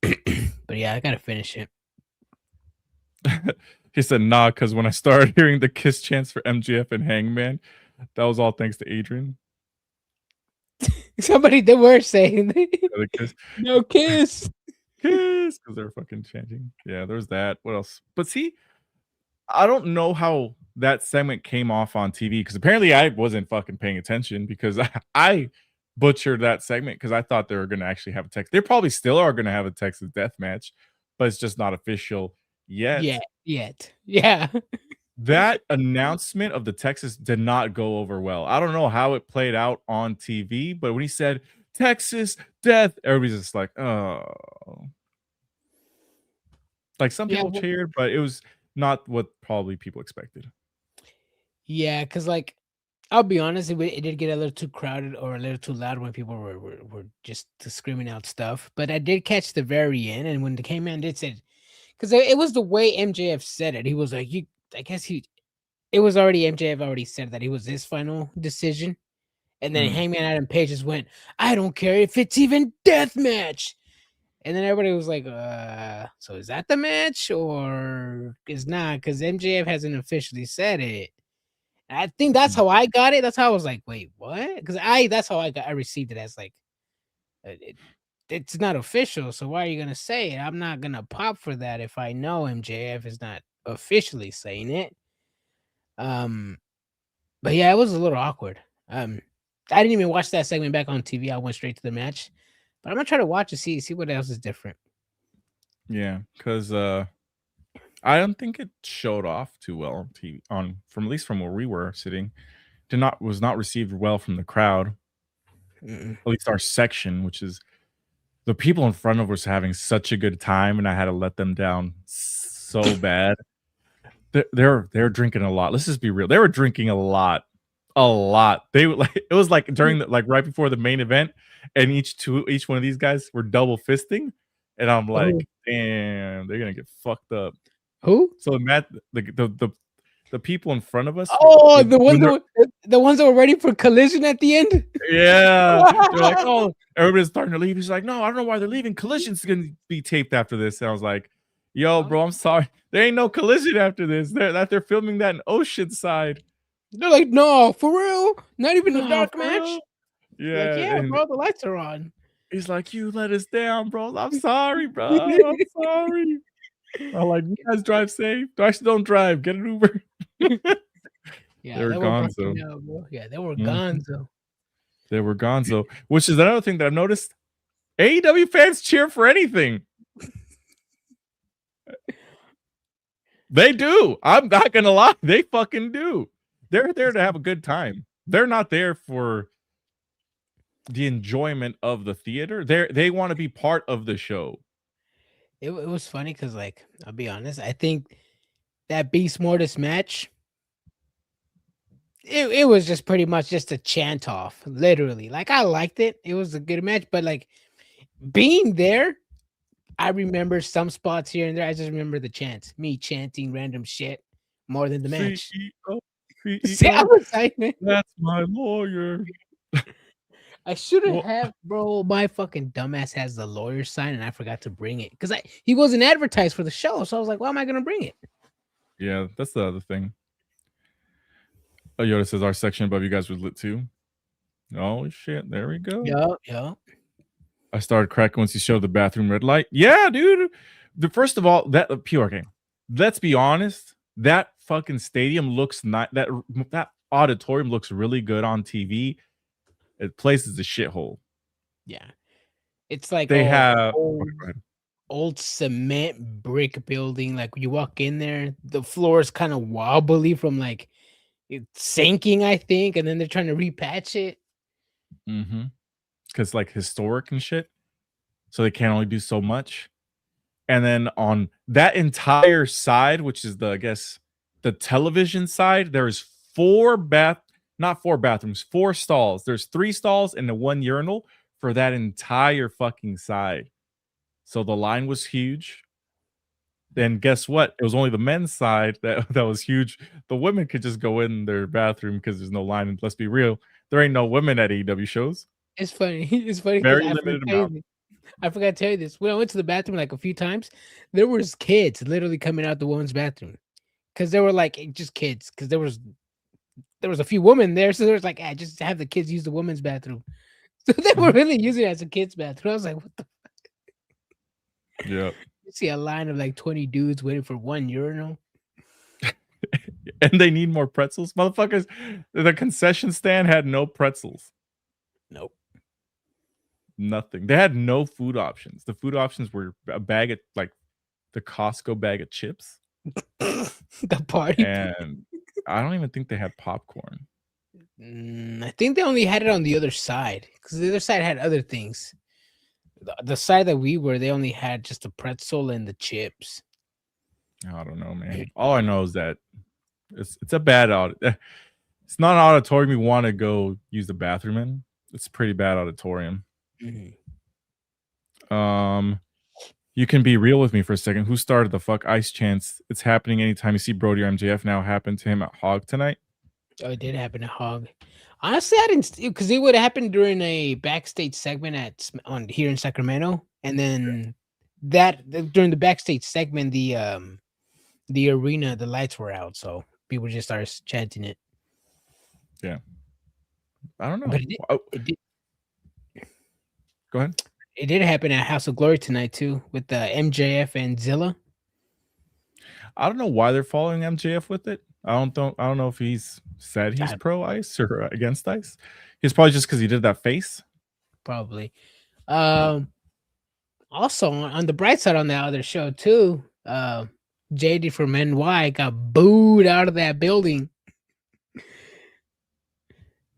But yeah, I gotta finish it. He said, nah, because when I started hearing the kiss chants for MJF and Hangman, that was all thanks to Adrian. They were saying kiss. No kiss. Kiss, because they're fucking chanting. Yeah, there's that. What else? But see, I don't know how that segment came off on TV, because apparently I wasn't fucking paying attention, because I butchered that segment because I thought they were going to actually have a Texas. They probably still are going to have a Texas death match, but it's just not official yet. Yeah. That announcement of the Texas did not go over well. I don't know how it played out on TV, but when he said Texas death, everybody's just like, oh. Like some people cheered, but it was not what probably people expected. Yeah, because like I'll be honest, it did get a little too crowded or a little too loud when people were just screaming out stuff. But I did catch the very end, and when the K-Man did say, because it was the way MJF said it, he was like, it was already MJF already said that he was his final decision, and then Hangman Adam Page just went, I don't care if it's even death match. And then everybody was like, so is that the match or is not? Because MJF hasn't officially said it. And I think that's how I got it. That's how I was like, wait, what? Because that's how I received it as like, it's not official. So why are you going to say it? I'm not going to pop for that if I know MJF is not officially saying it. But yeah, it was a little awkward. I didn't even watch that segment back on TV. I went straight to the match. But I'm gonna try to watch and see what else is different. Yeah, because I don't think it showed off too well on TV. From at least from where we were sitting, was not received well from the crowd. At least our section, which is the people in front of us having such a good time, and I had to let them down so bad. They're drinking a lot. Let's just be real. They were drinking a lot. They like it was like during the, like right before the main event. And each one of these guys were double fisting, and I'm like, damn, they're gonna get fucked up. Who? So Matt, the people in front of us. Oh, the ones that were ready for collision at the end. Yeah, they're like, oh, everybody's starting to leave. He's like, no, I don't know why they're leaving. Collision's gonna be taped after this. And I was like, yo, bro, I'm sorry, there ain't no collision after this. They're filming that in Oceanside. They're like, no, for real, not even a dark match. Real? Yeah, like, yeah, bro, the lights are on. He's like, you let us down, bro. I'm sorry, bro. I'm sorry. I'm like, you guys drive safe. Actually, don't drive. Get an Uber. Yeah, they were gonzo. Bro. Yeah, they were gonzo. They were gonzo, which is another thing that I've noticed. AEW fans cheer for anything. They do. I'm not gonna lie. They fucking do. They're there to have a good time. They're not there for the enjoyment of the theater. They want to be part of the show. It was funny because, like, I'll be honest, I think that Beast Mortis match, it was just pretty much just a chant off, literally. Like, I liked it. It was a good match, but like being there, I remember some spots here and there. I just remember the chants, me chanting random shit more than the match. See, I was excited. That's my lawyer. I shouldn't have, bro. My fucking dumbass has the lawyer sign, and I forgot to bring it because he wasn't advertised for the show. So I was like, "Why am I gonna bring it?" Yeah, that's the other thing. Oh, Yoda says our section above you guys was lit too. Oh shit! There we go. Yeah. I started cracking once you showed the bathroom red light. Yeah, dude. First of all, that pure game. Let's be honest. That fucking stadium looks not that auditorium looks really good on TV. It places a shithole. Yeah, it's like they have old cement brick building. Like you walk in there, the floor is kind of wobbly from like it's sinking, I think, and then they're trying to repatch it. Because like historic and shit, so they can't only do so much. And then on that entire side, which is I guess the television side, there's 4 stalls. There's 3 stalls and the 1 urinal for that entire fucking side. So the line was huge. Then guess what? It was only the men's side that was huge. The women could just go in their bathroom because there's no line. And let's be real, there ain't no women at AEW shows. It's funny. It's funny. Very limited amount. I forgot to tell you this. When I went to the bathroom like a few times, there was kids literally coming out the women's bathroom because they were like just kids. Because there was a few women there, so there was like, just have the kids use the women's bathroom. So they were really using it as a kid's bathroom. I was like, what the fuck? Yeah. You see a line of like 20 dudes waiting for 1 urinal. And they need more pretzels. Motherfuckers, the concession stand had no pretzels. Nope. Nothing. They had no food options. The food options were a bag of like the Costco bag of chips. The party. And I don't even think they had popcorn. I think they only had it on the other side because the other side had other things. The side that we were, they only had just the pretzel and the chips. I don't know, man. All I know is that it's a bad it's not an auditorium you want to go use the bathroom in. It's a pretty bad auditorium. You can be real with me for a second. Who started the fuck ice chants? It's happening anytime you see Brody or MJF now happen to him at Hog tonight. Oh, it did happen to Hog. Honestly, I didn't, because it would have happened during a backstage segment here in Sacramento, and then during the backstage segment, the arena, the lights were out, so people just started chanting it. Yeah, I don't know. But it did. Go ahead. It did happen at House of Glory tonight too, with MJF and Zilla. I don't know why they're following MJF with it. I don't know if he's said he's pro ice or against ice. He's probably just because he did that face. Probably. Also on the bright side on that other show too, JD from NY got booed out of that building.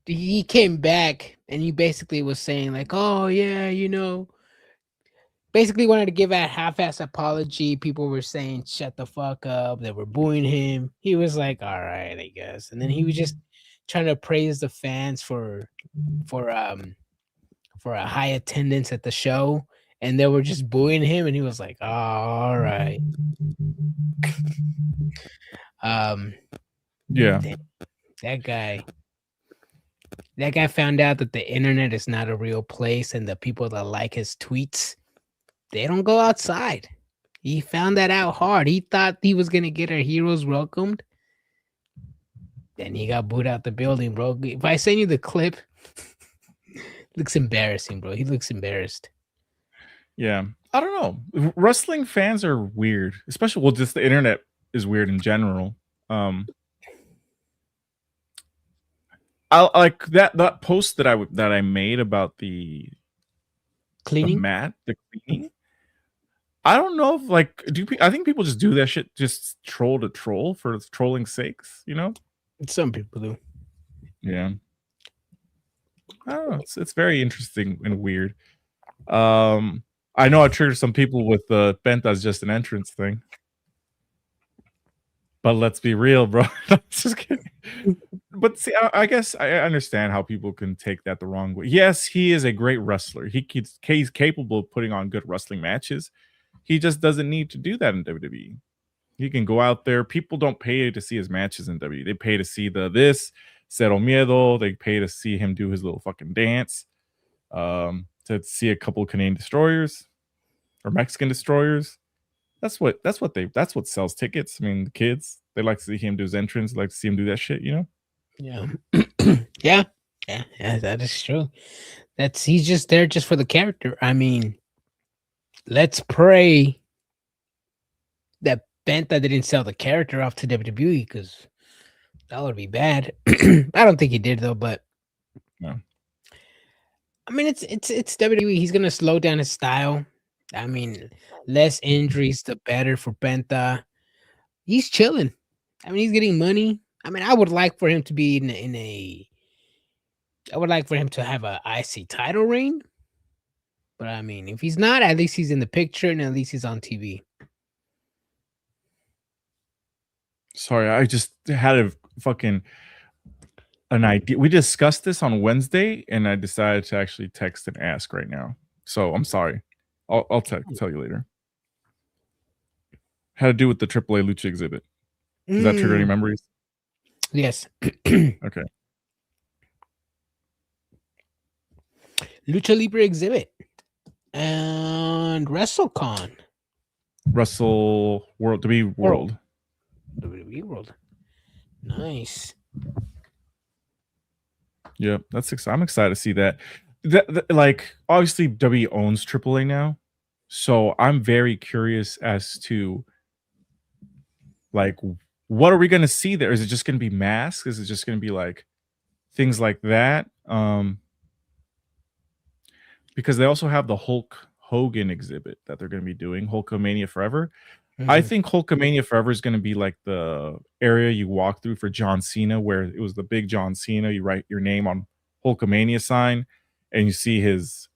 He came back and he basically was saying like, oh yeah, basically wanted to give a half-ass apology. People were saying shut the fuck up. They were booing him. He was like, all right, I guess. And then he was just trying to praise the fans for a high attendance at the show, and they were just booing him, and he was like, all right. Yeah. That guy found out that the internet is not a real place, and the people that like his tweets, they don't go outside. He found that out hard. He thought he was gonna get our heroes welcomed. Then he got booed out the building, bro. If I send you the clip, looks embarrassing, bro. He looks embarrassed. Yeah. I don't know. Wrestling fans are weird, especially just the internet is weird in general. I like that post that I made about the cleaning. The cleaning. I don't know if I think people just do that shit just troll to troll for trolling sakes, Some people do. Yeah. I don't know. It's very interesting and weird. I know I triggered some people with the Penta's just an entrance thing. But let's be real, bro. Just kidding. But see, I guess I understand how people can take that the wrong way. Yes, he is a great wrestler. He's capable of putting on good wrestling matches. He just doesn't need to do that in WWE. He can go out there. People don't pay to see his matches in WWE. They pay to see this Cero Miedo. They pay to see him do his little fucking dance. To see a couple of Canadian destroyers or Mexican destroyers. That's what sells tickets. I mean, the kids, they like to see him do his entrance, they like to see him do that shit, Yeah. yeah, that is true. He's just there just for the character. I mean, let's pray that Penta didn't sell the character off to WWE, because that would be bad. I don't think he did though, but no. I mean, it's WWE. He's gonna slow down his style. I mean, less injuries, the better for Penta. He's chilling. I mean, he's getting money. I mean, I would like for him to be I would like for him to have a IC title reign. But I mean, if he's not, at least he's in the picture and at least he's on TV. Sorry, I just had an idea. We discussed this on Wednesday, and I decided to actually text and ask right now. So I'm sorry. I'll tell you later. Had to do with the AAA Lucha exhibit. Does that trigger any memories? Yes. Okay. Lucha Libre exhibit and WrestleCon. WWE World. WWE World. Nice. Yeah, I'm excited to see that. Obviously WWE owns AAA now, so I'm very curious as to what are we going to see there? Is it just going to be masks? Is it just going to be things like that? because they also have the Hulk Hogan exhibit that they're going to be doing, Hulkamania Forever. I Mhm. think Hulkamania Forever is going to be like the area you walk through for John Cena, where it was the big John Cena. You write your name on Hulkamania sign, and you see his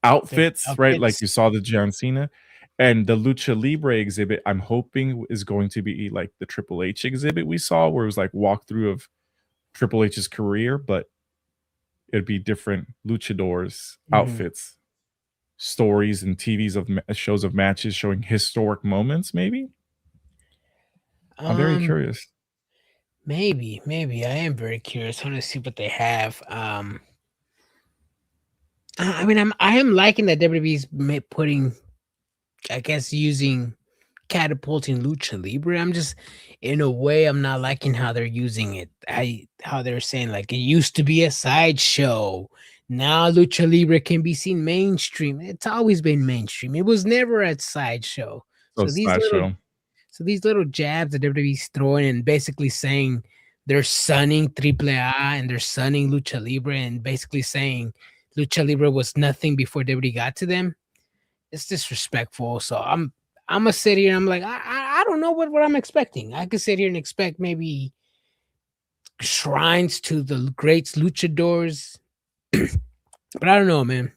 outfits, right? Like outfits. you saw the John Cena. And the Lucha Libre exhibit, I'm hoping, is going to be like the Triple H exhibit we saw, where it was like walkthrough of Triple H's career, but it'd be different luchadors, Mhm. outfits, stories, and TVs of shows of matches showing historic moments. Maybe I'm very curious. Maybe I am very curious. I want to see what they have. I mean, I am liking that WWE's putting, I guess, using catapulting lucha libre. I'm just, in a way, I'm not liking how they're using it. How they're saying like it used to be a sideshow. Now lucha libre can be seen mainstream. It's always been mainstream. It was never a sideshow. So So these little sideshow. So these little jabs that WWE's throwing and basically saying they're sunning AAA and they're sunning Lucha Libre and basically saying Lucha Libre was nothing before WWE got to them. It's disrespectful. So I'm gonna sit here and I'm like, I don't know what I'm expecting. I could sit here and expect maybe shrines to the greats luchadors. But I don't know, man.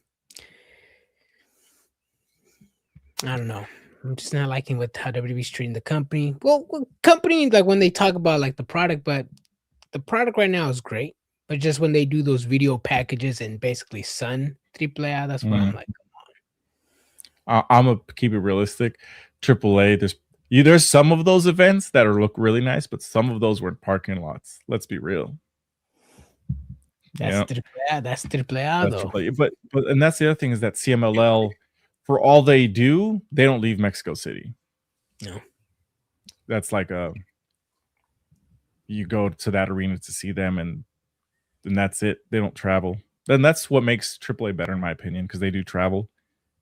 I don't know. I'm just not liking what how WWE's treating the company. Well, company, like when they talk about like the product, but the product right now is great. But just when they do those video packages and basically sun AAA, that's where I'm like, I'm gonna keep it realistic. AAA, there's some of those events that look really nice, but some of those were in parking lots. Let's be real. that's AAA. That's AAA That's though. AAA. But and that's the other thing is that CMLL, for all they do, they don't leave Mexico City. No. That's like you go to that arena to see them, and that's it. They don't travel. Then that's what makes AAA better, in my opinion, because they do travel.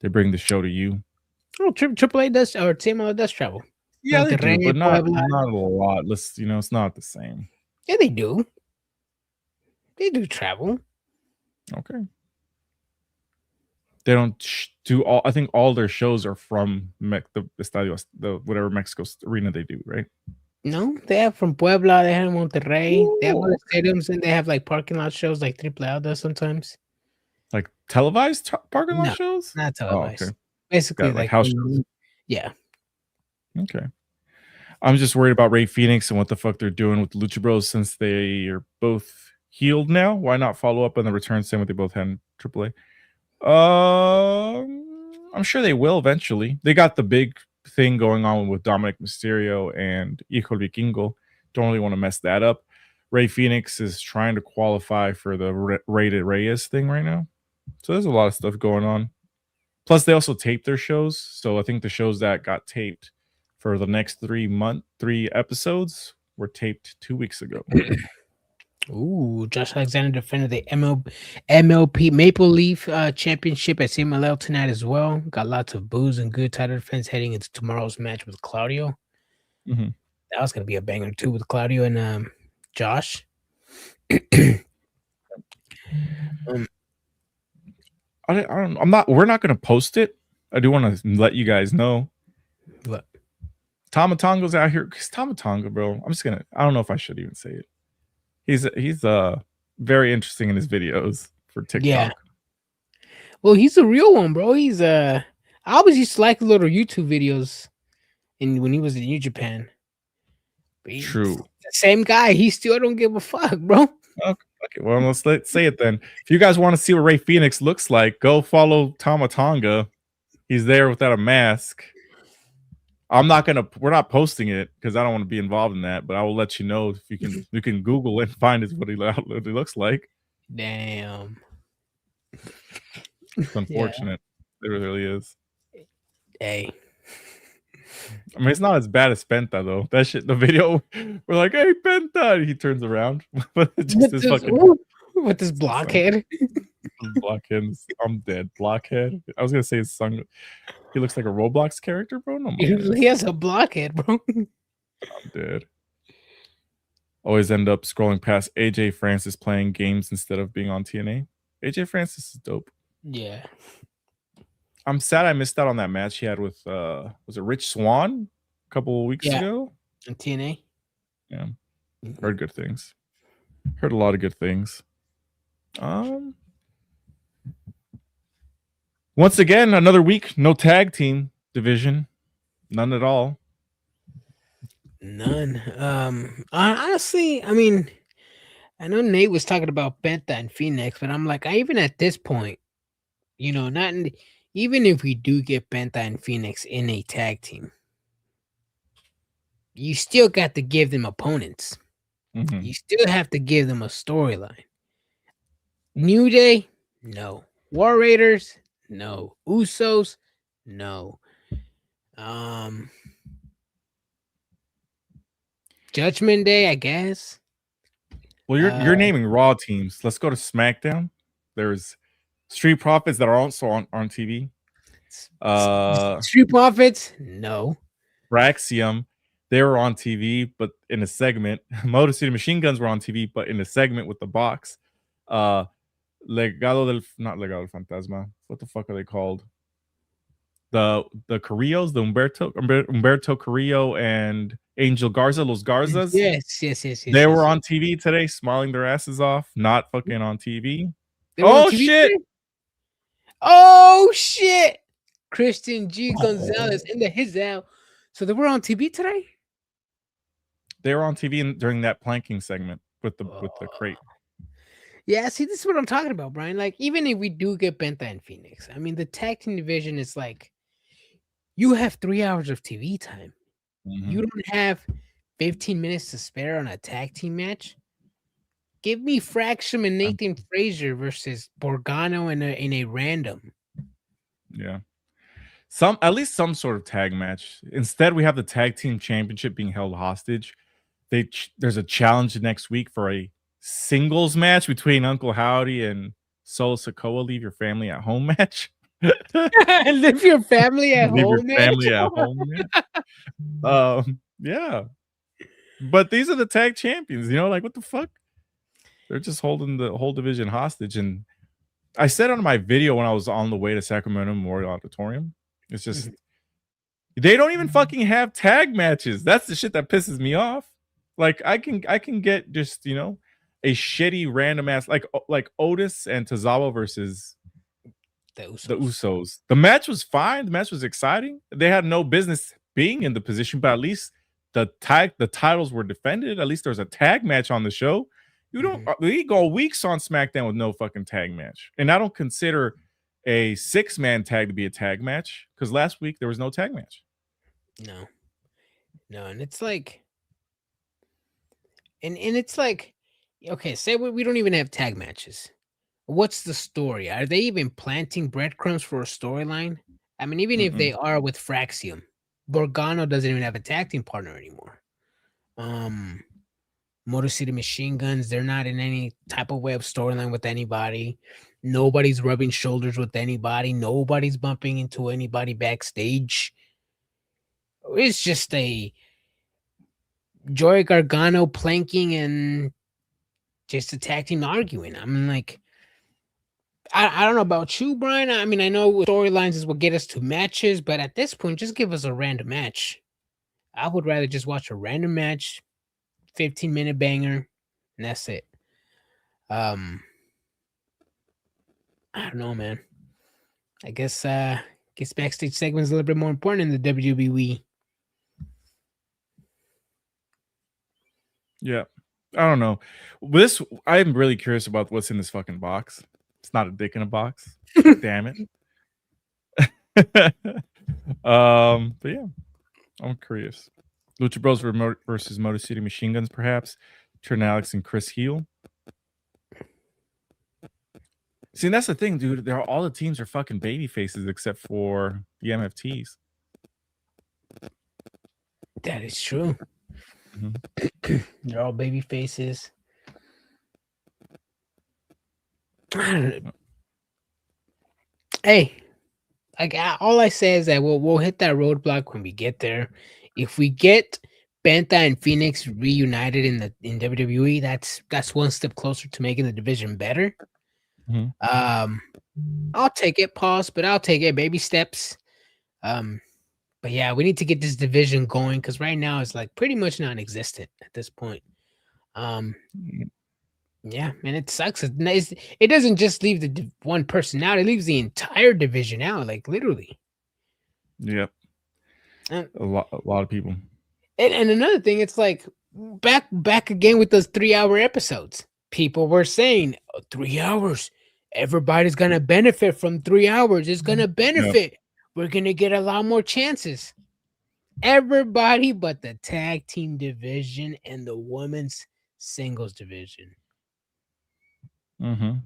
They bring the show to you. Oh, AAA does, or CMLL does travel. Yeah, they do, Monterrey, but not Puebla. a lot. It's not the same. Yeah, they do. They do travel. Okay. They don't do all. I think all their shows are from the Estadio, the whatever Mexico arena they do, right? No, they have from Puebla, they have Monterrey, they have Ooh. other stadiums, and they have like parking lot shows like AAA does sometimes. Like televised parking lot No, shows? not Oh, televised. okay. Basically, Got like like house shows. yeah. Okay. I'm just worried about Ray Phoenix and what the fuck they're doing with the Lucha Bros since they are both healed now. Why not follow up on the return same what they both had in AAA? I'm sure they will eventually. They got the big thing going on with Dominic Mysterio and Hijo Vikingo. Don't really want to mess that up. Ray Phoenix is trying to qualify for the Rated Reyes thing right now. So there's a lot of stuff going on. Plus, they also tape their shows. So I think the shows that got taped for the next 3 episodes were taped 2 weeks ago. Ooh, Josh Alexander defended the MLP Maple Leaf Championship at CMLL tonight as well. Got lots of boos and good title defense heading into tomorrow's match with Claudio. Mm-hmm. That was gonna be a banger too with Claudio and Josh. We're not gonna post it. I do want to let you guys know. What? Tamatonga's out here. Because Tamatonga, bro. I don't know if I should even say it. He's very interesting in his videos for TikTok. Yeah. Well, he's a real one, bro. He's I always used to like little YouTube videos when he was in New Japan. True. The same guy. He still don't give a fuck, bro. Okay, well, let's say it then. If you guys want to see what Ray Phoenix looks like, go follow Tamatonga. He's there without a mask. We're not posting it because I don't want to be involved in that, but I will let you know if you can Google it and find what he looks like. Damn. It's unfortunate. Yeah. It really is. Hey. I mean, it's not as bad as Penta though. That shit, the video, we're like, "Hey, Penta!" And he turns around, but just this fucking with this blockhead. Blockhead. I'm dead. Blockhead. I was gonna say his son. He looks like a Roblox character, bro. No, he has a blockhead, bro. I'm dead. Always end up scrolling past AJ Francis playing games instead of being on TNA. AJ Francis is dope. Yeah. I'm sad I missed out on that match he had with was it Rich Swann a couple of weeks ago? On TNA. Yeah. Heard good things. Heard a lot of good things. Once again, another week, no tag team division. None at all. None. Honestly, I mean, I know Nate was talking about Penta and Phoenix, but I'm like, even at this point, even if we do get Penta and Phoenix in a tag team, you still got to give them opponents. Mm-hmm. You still have to give them a storyline. New Day, no. War Raiders, no. Usos, no. Judgment Day, I guess. Well, you're naming Raw teams. Let's go to SmackDown. There's Street Profits that are also on TV. Street Profits, no. Braxium, they were on TV, but in a segment. Motor City Machine Guns were on TV, but in a segment with the box. Not Legado del Fantasma. What the fuck are they called? The Carrillos, the Humberto Carrillo and Angel Garza, Los Garzas. Yes. They were on TV today, smiling their asses off, not fucking on TV. Oh shit! Christian G. Gonzalez in the Hizal. So they were on TV today? They were on TV during that planking segment with the crate. Yeah, see, this is what I'm talking about, Brian. Like, even if we do get Penta and Phoenix, I mean, the tag team division is like, you have 3 hours of TV time. Mm-hmm. You don't have 15 minutes to spare on a tag team match. Give me Fraxum and Nathan Frazier versus Borgano in a random. Yeah. At least some sort of tag match. Instead, we have the tag team championship being held hostage. There's a challenge next week for a singles match between Uncle Howdy and Solo Sikoa. Leave your family at home match. Leave your family at home. Yeah. But these are the tag champions. Like, what the fuck? They're just holding the whole division hostage. And I said on my video when I was on the way to Sacramento Memorial Auditorium, it's just they don't even fucking have tag matches. That's the shit that pisses me off. Like, I can get just a shitty random ass like Otis and Tozawa versus the Usos. The match was fine. The match was exciting. They had no business being in the position, but at least the titles were defended. At least there was a tag match on the show. We go weeks on SmackDown with no fucking tag match. And I don't consider a 6-man tag to be a tag match because last week there was no tag match. No. And it's like, and it's like, okay, say we don't even have tag matches. What's the story? Are they even planting breadcrumbs for a storyline? I mean, even if they are with Fraxium, Borgano doesn't even have a tag team partner anymore. Motor City Machine Guns, they're not in any type of way of storyline with anybody. Nobody's rubbing shoulders with anybody. Nobody's bumping into anybody backstage. It's just a Joey Gargano planking and just a tag team arguing. I mean, like, I don't know about you, Brian. I mean, I know storylines is what get us to matches, but at this point, just give us a random match. I would rather just watch a random match, 15-minute banger, and that's it. I don't know, man. I guess backstage segments a little bit more important in the WWE. Yeah, I don't know. I'm really curious about what's in this fucking box. It's not a dick in a box. Damn it. But yeah, I'm curious. Lucha Bros versus Motor City Machine Guns, perhaps. Turn Alex and Chris Heel. See, that's the thing, dude. All the teams are fucking baby faces except for the MFTs. That is true. Mm-hmm. They're all baby faces. Hey, like all I say is that we'll hit that roadblock when we get there. If we get Penta and Phoenix reunited in WWE, that's one step closer to making the division better. Mm-hmm. I'll take it. Pause, but I'll take it. Baby steps. But yeah, we need to get this division going because right now it's like pretty much non-existent at this point. Yeah, and it sucks. It doesn't just leave the one person out; it leaves the entire division out, like literally. Yep. A lot of people. And another thing, it's like back again with those 3-hour episodes. People were saying 3 hours. Everybody's gonna benefit from 3 hours. It's gonna benefit. Yep. We're gonna get a lot more chances. Everybody but the tag team division and the women's singles division. Mm-hmm.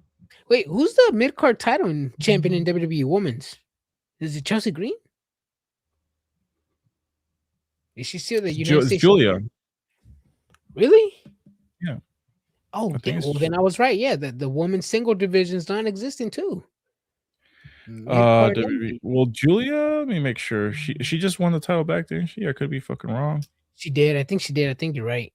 Wait, who's the mid-card title champion in WWE Women's? Is it Chelsea Green? Is she still the United States? Giulia. Really? Yeah. Oh, then I was right. Yeah, the women's single division is non-existent too. Well, Giulia, let me make sure. She just won the title back, didn't she? I could be fucking wrong. She did. I think she did. I think you're right.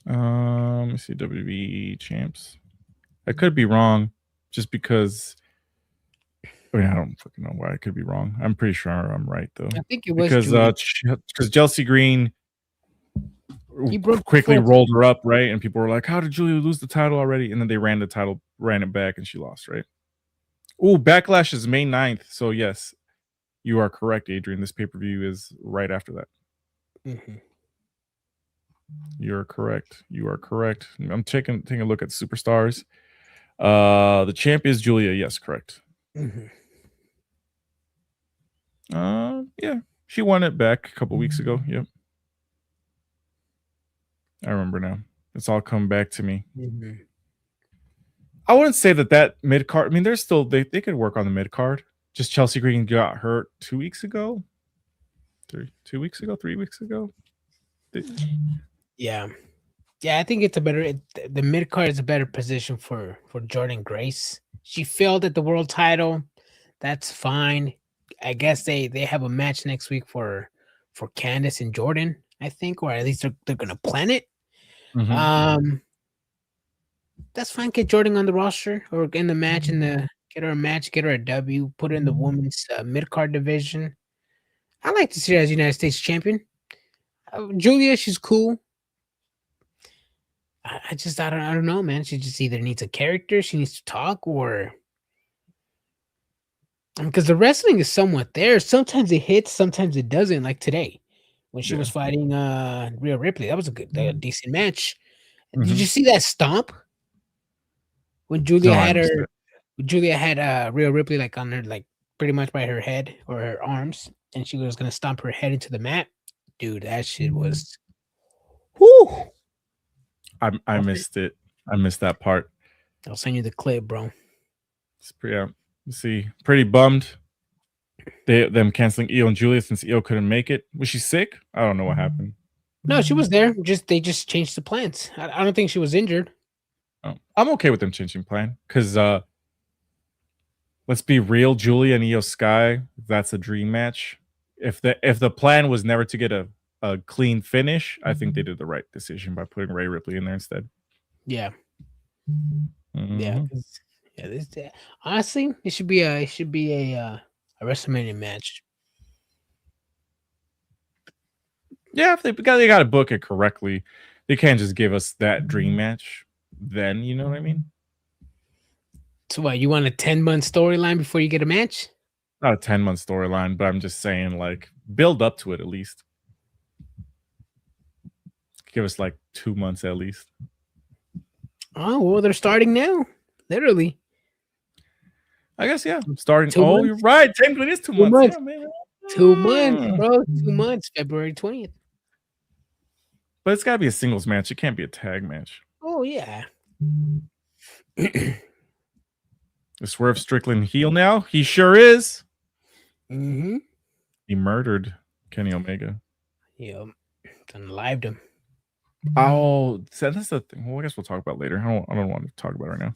Let me see. WWE champs. I could be wrong, just because. I mean, I don't fucking know why I could be wrong. I'm pretty sure I'm right though. I think it was because Chelsea Green quickly rolled her up, right? And people were like, "How did Giulia lose the title already?" And then they ran it back, and she lost, right? Oh, Backlash is May 9th. So yes, you are correct, Adrian. This pay-per-view is right after that. Mm-hmm. You're correct. You are correct. I'm taking a look at Superstars. The champ is Giulia. Yes, correct. Mm-hmm. Yeah, she won it back a couple weeks ago. Yep, I remember now. It's all come back to me. Mm-hmm. I wouldn't say that mid card. I mean, there's still they could work on the mid card. Just Chelsea Green got hurt 2 weeks ago. 3 weeks ago. Yeah. I think it's the mid card is a better position for Jordynne Grace. She failed at the world title. That's fine. I guess they have a match next week for Candice and Jordan, I think, or at least they're gonna plan it. Mm-hmm. That's fine. Get Jordan on the roster or in the match get her a match, get her a W, put her in the women's mid card division. I like to see her as United States champion. Giulia, she's cool. I don't know, man. She just either needs a character, she needs to talk, or because the wrestling is somewhat there. Sometimes it hits, sometimes it doesn't. Like today, when she was fighting Rhea Ripley, that was a decent match. Mm-hmm. Did you see that stomp when Giulia had Rhea Ripley like on her, like pretty much by her head or her arms, and she was gonna stomp her head into the mat? Dude, that shit was. Whoo! I missed it. I missed that part. I'll send you the clip, bro. It's pretty bummed. Them canceling Io and Giulia since Io couldn't make it. Was she sick? I don't know what happened. No, she was there. They just changed the plans. I don't think she was injured. Oh, I'm okay with them changing plan because let's be real, Giulia and Io Sky, that's a dream match. If the plan was never to get a clean finish, I think they did the right decision by putting Rhea Ripley in there instead. Yeah. Mm-hmm. Yeah. Honestly, it should be a WrestleMania match. Yeah, if they got to book it correctly. They can't just give us that dream match. Then you know what I mean. So what? You want a 10-month storyline before you get a match? Not a 10-month storyline, but I'm just saying, like, build up to it at least. Give us like 2 months at least. Oh well, they're starting now, literally. I guess starting. You're right. Technically, it is 2 months. 2 months. Yeah, man. 2 months, bro. 2 months. February 20th. But it's gotta be a singles match. It can't be a tag match. Oh yeah. Is Swerve Strickland heel now? He sure is. Mm-hmm. He murdered Kenny Omega. Yeah, unlived him. Oh, that's the thing. Well, I guess we'll talk about it later. I don't want to talk about it right now.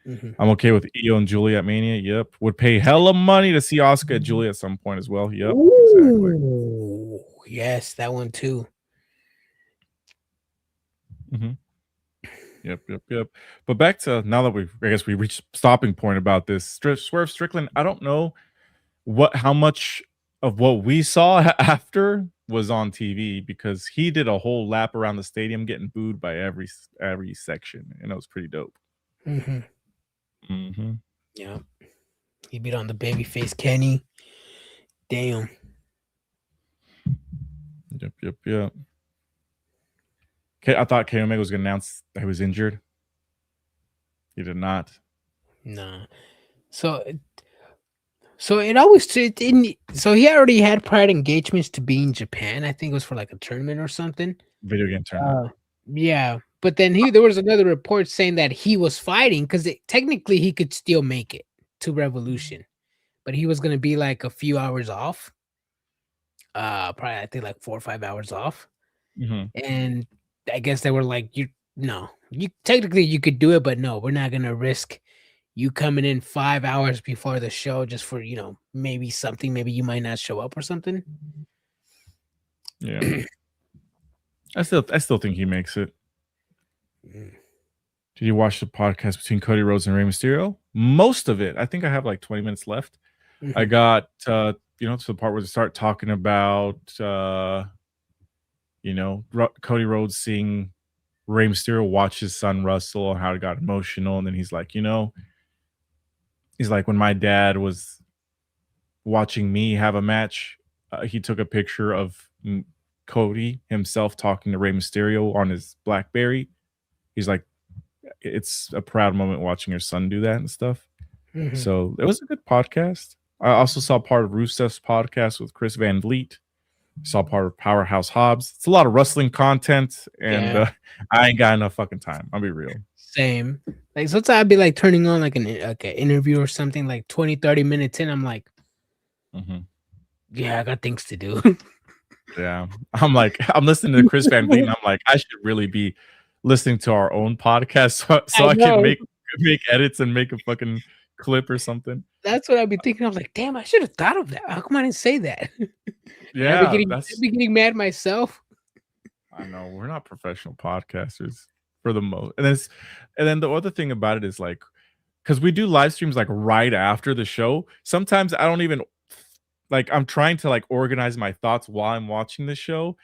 Mm-hmm. I'm okay with Io and Giulia at Mania. Yep. Would pay hella money to see Asuka and Giulia at some point as well. Yep. Ooh, exactly. Yes, that one too. Mm-hmm. Yep. But back to now that I guess we reached stopping point about this. Swerve Strickland, I don't know how much of what we saw after was on TV because he did a whole lap around the stadium getting booed by every section, and it was pretty dope. Yeah, he beat on the babyface Kenny. Damn. Yep. Okay, I thought Kenny Omega was going to announce that he was injured. He did not. Nah. So it always didn't. So he already had prior engagements to be in Japan. I think it was for like a tournament or something. Video game tournament. Yeah, but then there was another report saying that he was fighting because technically he could still make it to Revolution, but he was going to be like a few hours off. Probably I think like 4 or 5 hours off. And I guess they were like, you technically you could do it, but no, we're not going to risk you coming in 5 hours before the show just for, maybe you might not show up or something. Yeah. I still think he makes it. Did you watch the podcast between Cody Rhodes and Rey Mysterio? Most of it. I think I have like 20 minutes left. I got to the part where they start talking about Cody Rhodes seeing Rey Mysterio watch his son Russell and how it got emotional, and then he's like, when my dad was watching me have a match, he took a picture of Cody himself talking to Rey Mysterio on his BlackBerry. He's like, it's a proud moment watching your son do that and stuff. So it was a good podcast. I also saw part of Rusev's podcast with Chris Van Vliet. Saw part of Powerhouse Hobbs. It's a lot of wrestling content, and I ain't got enough fucking time. I'll be real. Same. Like sometimes I'd be like turning on like an interview or something like 20, 30 minutes in. I'm like, yeah, I got things to do. Yeah. I'm listening to Chris Van Vliet, and I'm like, I should really be listening to our own podcast so I can make edits and make a fucking clip or something. That's what I'd be thinking. I'm like, damn, I should have thought of that. How come I didn't say that? Yeah, I'd be getting mad myself. I know we're not professional podcasters for the most, and then the other thing about it is like, because we do live streams like right after the show. Sometimes I don't even I'm trying to like organize my thoughts while I'm watching the show,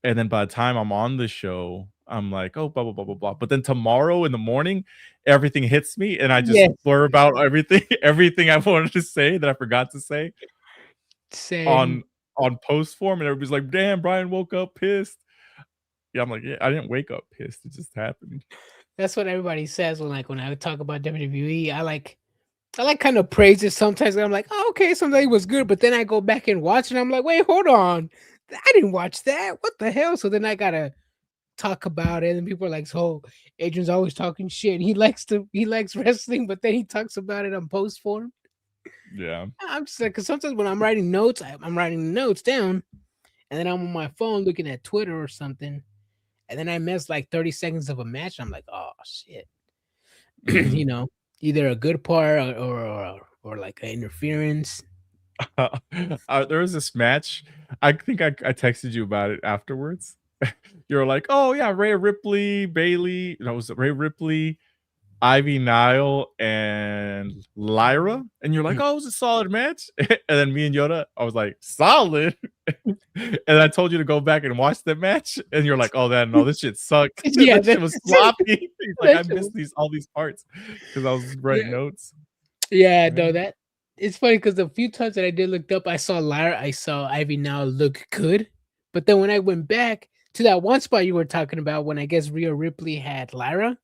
and then by the time I'm on the show, I'm like, oh, blah, blah, blah, blah, blah. But then tomorrow in the morning, everything hits me, and I just blur about everything I wanted to say that I forgot to say. Same. On post form, and everybody's like, damn, Brian woke up pissed. Yeah, I'm like, yeah, I didn't wake up pissed. It just happened. That's what everybody says when I talk about WWE. I kind of praise it sometimes. I'm like, oh, okay, something was good, but then I go back and watch it. I'm like, wait, hold on, I didn't watch that. What the hell? So then I gotta talk about it, and people are like, so Adrian's always talking shit. He likes wrestling, but then he talks about it on post form. Yeah, I'm just like, because sometimes when I'm writing notes, I'm writing notes down, and then I'm on my phone looking at Twitter or something, and then I miss like 30 seconds of a match. I'm like, oh shit, either a good part or like an interference. There was this match. I think I texted you about it afterwards. You're like, oh yeah, Rhea Ripley, Bailey. No, it was Rhea Ripley, Ivy Nile, and Lyra. And you're like, oh, it was a solid match. And then me and Yoda, I was like, solid. And I told you to go back and watch the match. And you're like, oh, this shit sucked. Yeah, that shit was sloppy. Like, I missed all these parts because I was writing notes. Yeah, no, that it's funny because the few times that I did look up, I saw Lyra, I saw Ivy Nile look good. But then when I went back to that one spot you were talking about, when I guess Rhea Ripley had Lyra,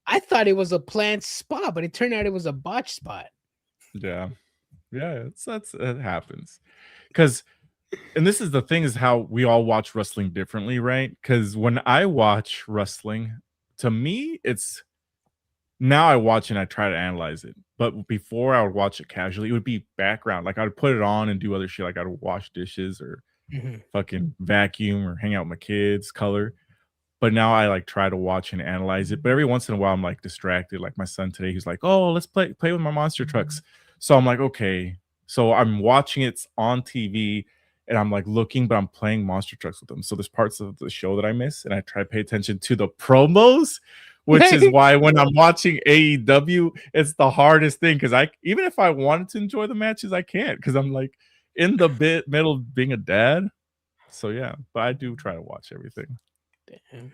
I thought it was a planned spot, but it turned out it was a botched spot. Yeah, it happens. Because, and this is the thing, is how we all watch wrestling differently, right? Because when I watch wrestling, to me, it's now I watch and I try to analyze it. But before I would watch it casually, it would be background. Like I would put it on and do other shit. Like I would wash dishes or fucking vacuum or hang out with my kids, color. But now I like try to watch and analyze it. But every once in a while, I'm like distracted. Like my son today, he's like, "Oh, let's play with my monster trucks." So I'm like, okay. So I'm watching it on TV, and I'm like looking, but I'm playing monster trucks with them. So there's parts of the show that I miss, and I try to pay attention to the promos which is why when I'm watching AEW, it's the hardest thing because even if I wanted to enjoy the matches, I can't because I'm like in the middle of being a dad. So yeah, but I do try to watch everything. Damn.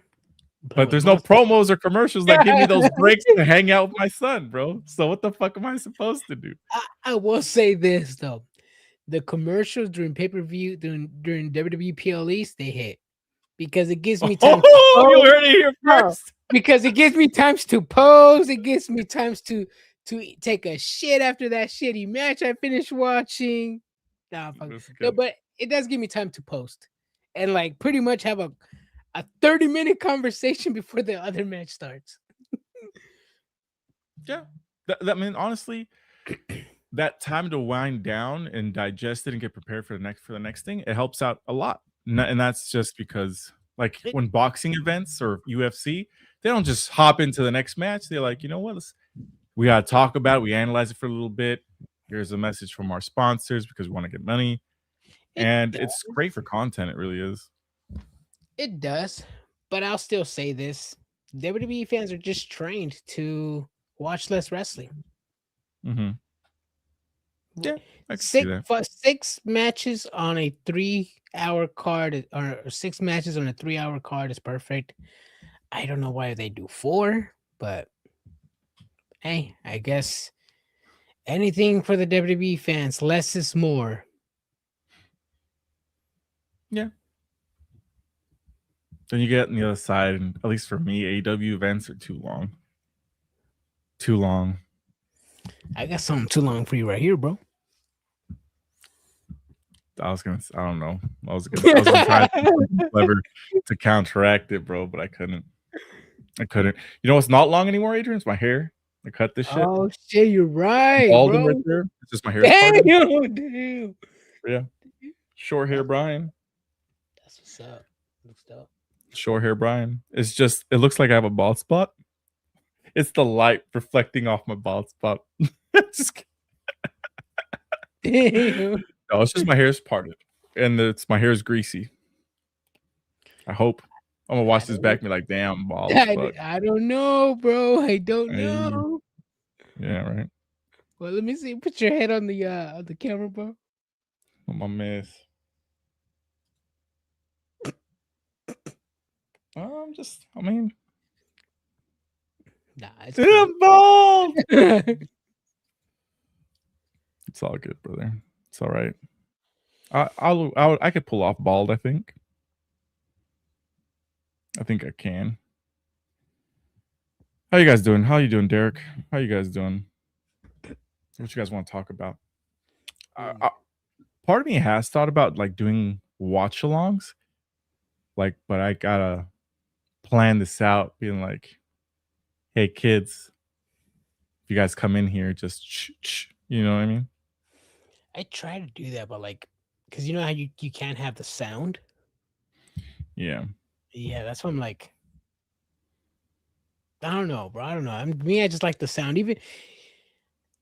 But there's no promos or commercials that give me those breaks to hang out with my son, bro. So what the fuck am I supposed to do? I will say this though. The commercials during pay-per-view during WWE PLEs, they hit. Because it gives me time. You heard it here first. Because it gives me times to pose. It gives me times to take a shit after that shitty match I finished watching. No, but it does give me time to post and like pretty much have a 30-minute conversation before the other match starts. Yeah, I mean, honestly, that time to wind down and digest it and get prepared for the next thing, it helps out a lot. And that's just because, like, when boxing events or UFC, they don't just hop into the next match. They're like, you know what? We got to talk about it. We analyze it for a little bit. Here's a message from our sponsors because we want to get money. And it's great for content. It really is. It does. But I'll still say this. WWE fans are just trained to watch less wrestling. Mm-hmm. Yeah. I can see that. 6 matches on a 3-hour card or 6 matches on a 3-hour card is perfect. I don't know why they do 4, but hey, I guess anything for the WWE fans, less is more. Yeah. Then you get on the other side, and at least for me, AEW events are too long. Too long. I got something too long for you right here, bro. I don't know. I was gonna try to be clever to counteract it, bro, but I couldn't. You know what's not long anymore, Adrian? It's my hair. I cut this shit. Oh shit, you're right, Balding bro. right there. It's just my hair. Damn. Yeah. Short hair Brian. That's what's up. Looks dope. Short hair Brian. It looks like I have a bald spot. It's the light reflecting off my bald spot. Damn. No, it's just my hair's parted, and my hair is greasy. I hope I'm gonna watch this back and be like, "Damn, bald." I don't know, bro. I don't know. Yeah, right. Well, let me see. Put your head on the camera, bro. On my mess. Nah, it's bald. It's all good, brother. It's all right. I could pull off bald. I think I can. How you guys doing? How you doing, Derek? How you guys doing? What you guys want to talk about? Part of me has thought about like doing watch-alongs, like, but I gotta plan this out, being like, "Hey, kids, if you guys come in here, just you know what I mean?" I try to do that, but like, because you know how you can't have the sound. Yeah, that's what I'm like. I don't know, bro. I don't know. I just like the sound. Even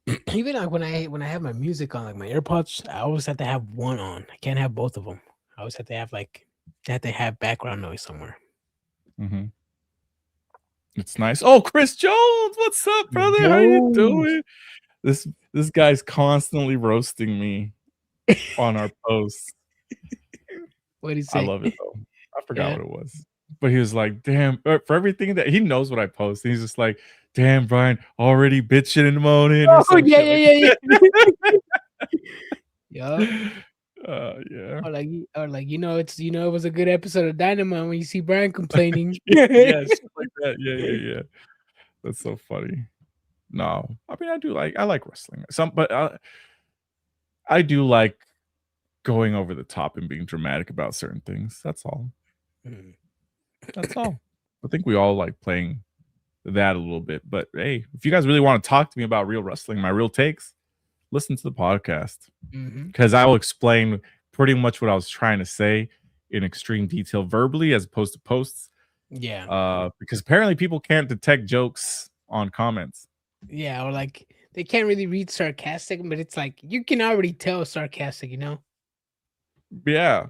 like when I have my music on, like my AirPods, I always have to have one on. I can't have both of them. I always have to have background noise somewhere. Mm-hmm. It's nice. Oh, Chris Jones, what's up, brother? How you doing? This guy's constantly roasting me on our posts. What did he say? I love it though. I forgot what it was. But he was like, damn, for everything that he knows what I post. And he's just like, damn, Brian, already bitching in the morning. Oh, yeah. Yeah. Yeah. Or like, it was a good episode of Dynamite when you see Brian complaining. Yeah, shit like that. Yeah. That's so funny. No, I mean, I like wrestling. But I do like going over the top and being dramatic about certain things. That's all. That's all. I think we all like playing that a little bit. But hey, if you guys really want to talk to me about real wrestling, my real takes, listen to the podcast. Because I will explain pretty much what I was trying to say in extreme detail verbally as opposed to posts. Yeah. Because apparently people can't detect jokes on comments. Yeah, or like they can't really read sarcastic, but it's like you can already tell sarcastic, you know? Yeah.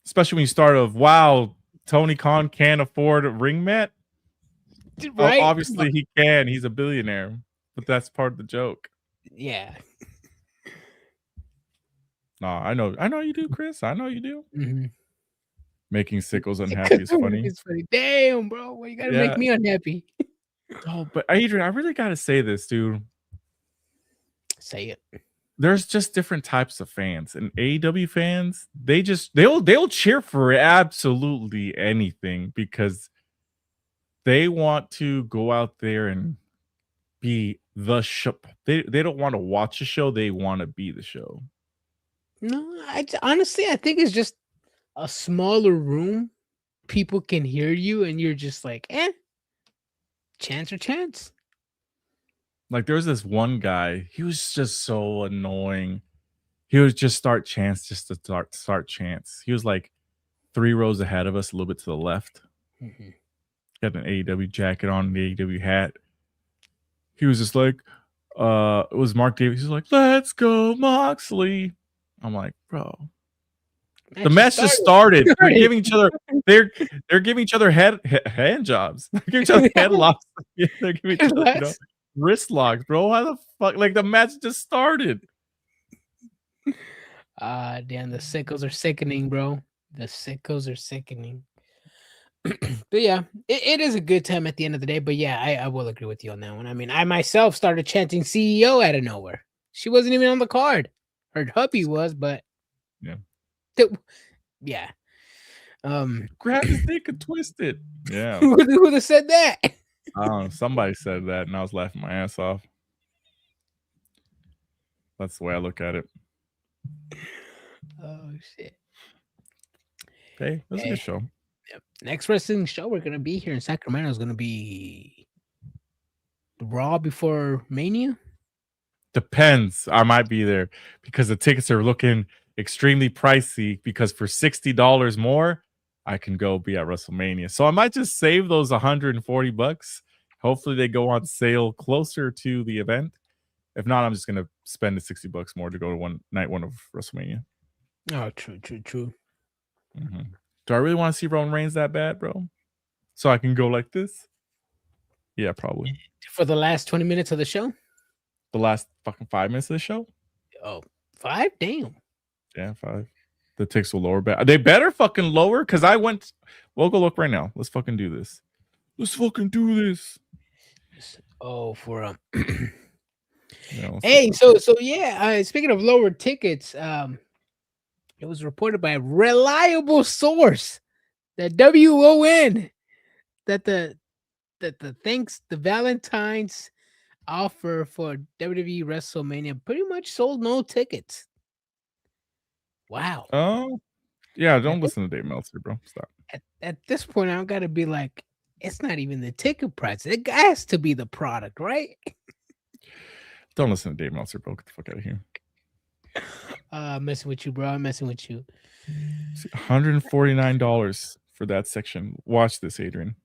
Especially when you start wow, Tony Khan can't afford a ring mat. Right? Obviously, he can. He's a billionaire, but that's part of the joke. Yeah. No, I know you do, Chris. I know you do. Mm-hmm. Making sickos unhappy is funny. It's funny. Damn, bro. Well, you gotta make me unhappy. Oh, but Adrian, I really gotta say this, dude. Say it. There's just different types of fans, and AEW fans, they'll cheer for absolutely anything because they want to go out there and be the show. They don't want to watch a show, they want to be the show. No, honestly, I think it's just a smaller room. People can hear you, and you're just like, chance or chance. Like there was this one guy, he was just so annoying. He would just start chants just to start chants. He was like 3 rows ahead of us, a little bit to the left. Mm-hmm. Got an AEW jacket on, the AEW hat. He was just like, it was Mark Davis. He's like, "Let's go, Moxley." I'm like, bro. The match just started. They're giving each other. They're giving each other hand jobs. They're giving each other headlocks. They're giving each other wrist locks, bro. How the fuck? Like the match just started. Damn, the sickos are sickening, bro. The sickos are sickening. But yeah, it is a good time at the end of the day. But yeah, I will agree with you on that one. I mean, I myself started chanting CEO out of nowhere. She wasn't even on the card. Her hubby was, but yeah. Yeah. Grab his dick and twist it. Yeah. Who would have said that? I don't know. Somebody said that, and I was laughing my ass off. That's the way I look at it. Oh shit. Okay, that's a good show. Yep. Next wrestling show we're gonna be here in Sacramento is gonna be Raw before Mania. Depends. I might be there because the tickets are looking extremely pricey. Because for $60 more, I can go be at WrestleMania. So I might just save those $140. Hopefully, they go on sale closer to the event. If not, I'm just gonna spend the $60 more to go to night one of WrestleMania. Oh, true. Mm-hmm. Do I really want to see Roman Reigns that bad, bro? So I can go like this? Yeah, probably. For the last 20 minutes of the show? The last fucking 5 minutes of the show? Oh, 5? Damn. Yeah, 5. The ticks will lower back. They better fucking lower because I went. We'll go look right now. Let's fucking do this. Let's fucking do this. Oh, for Yeah, hey, so yeah. Speaking of lower tickets, it was reported by a reliable source that WON that the Valentine's offer for WWE WrestleMania pretty much sold no tickets. Wow. Oh, yeah. Don't listen to Dave Meltzer, bro. Stop. At this point, I gotta be like, it's not even the ticket price. It has to be the product, right? Don't listen to Dave Meltzer, bro. Get the fuck out of here. Messing with you, bro. I'm messing with you. $149 for that section. Watch this, Adrian.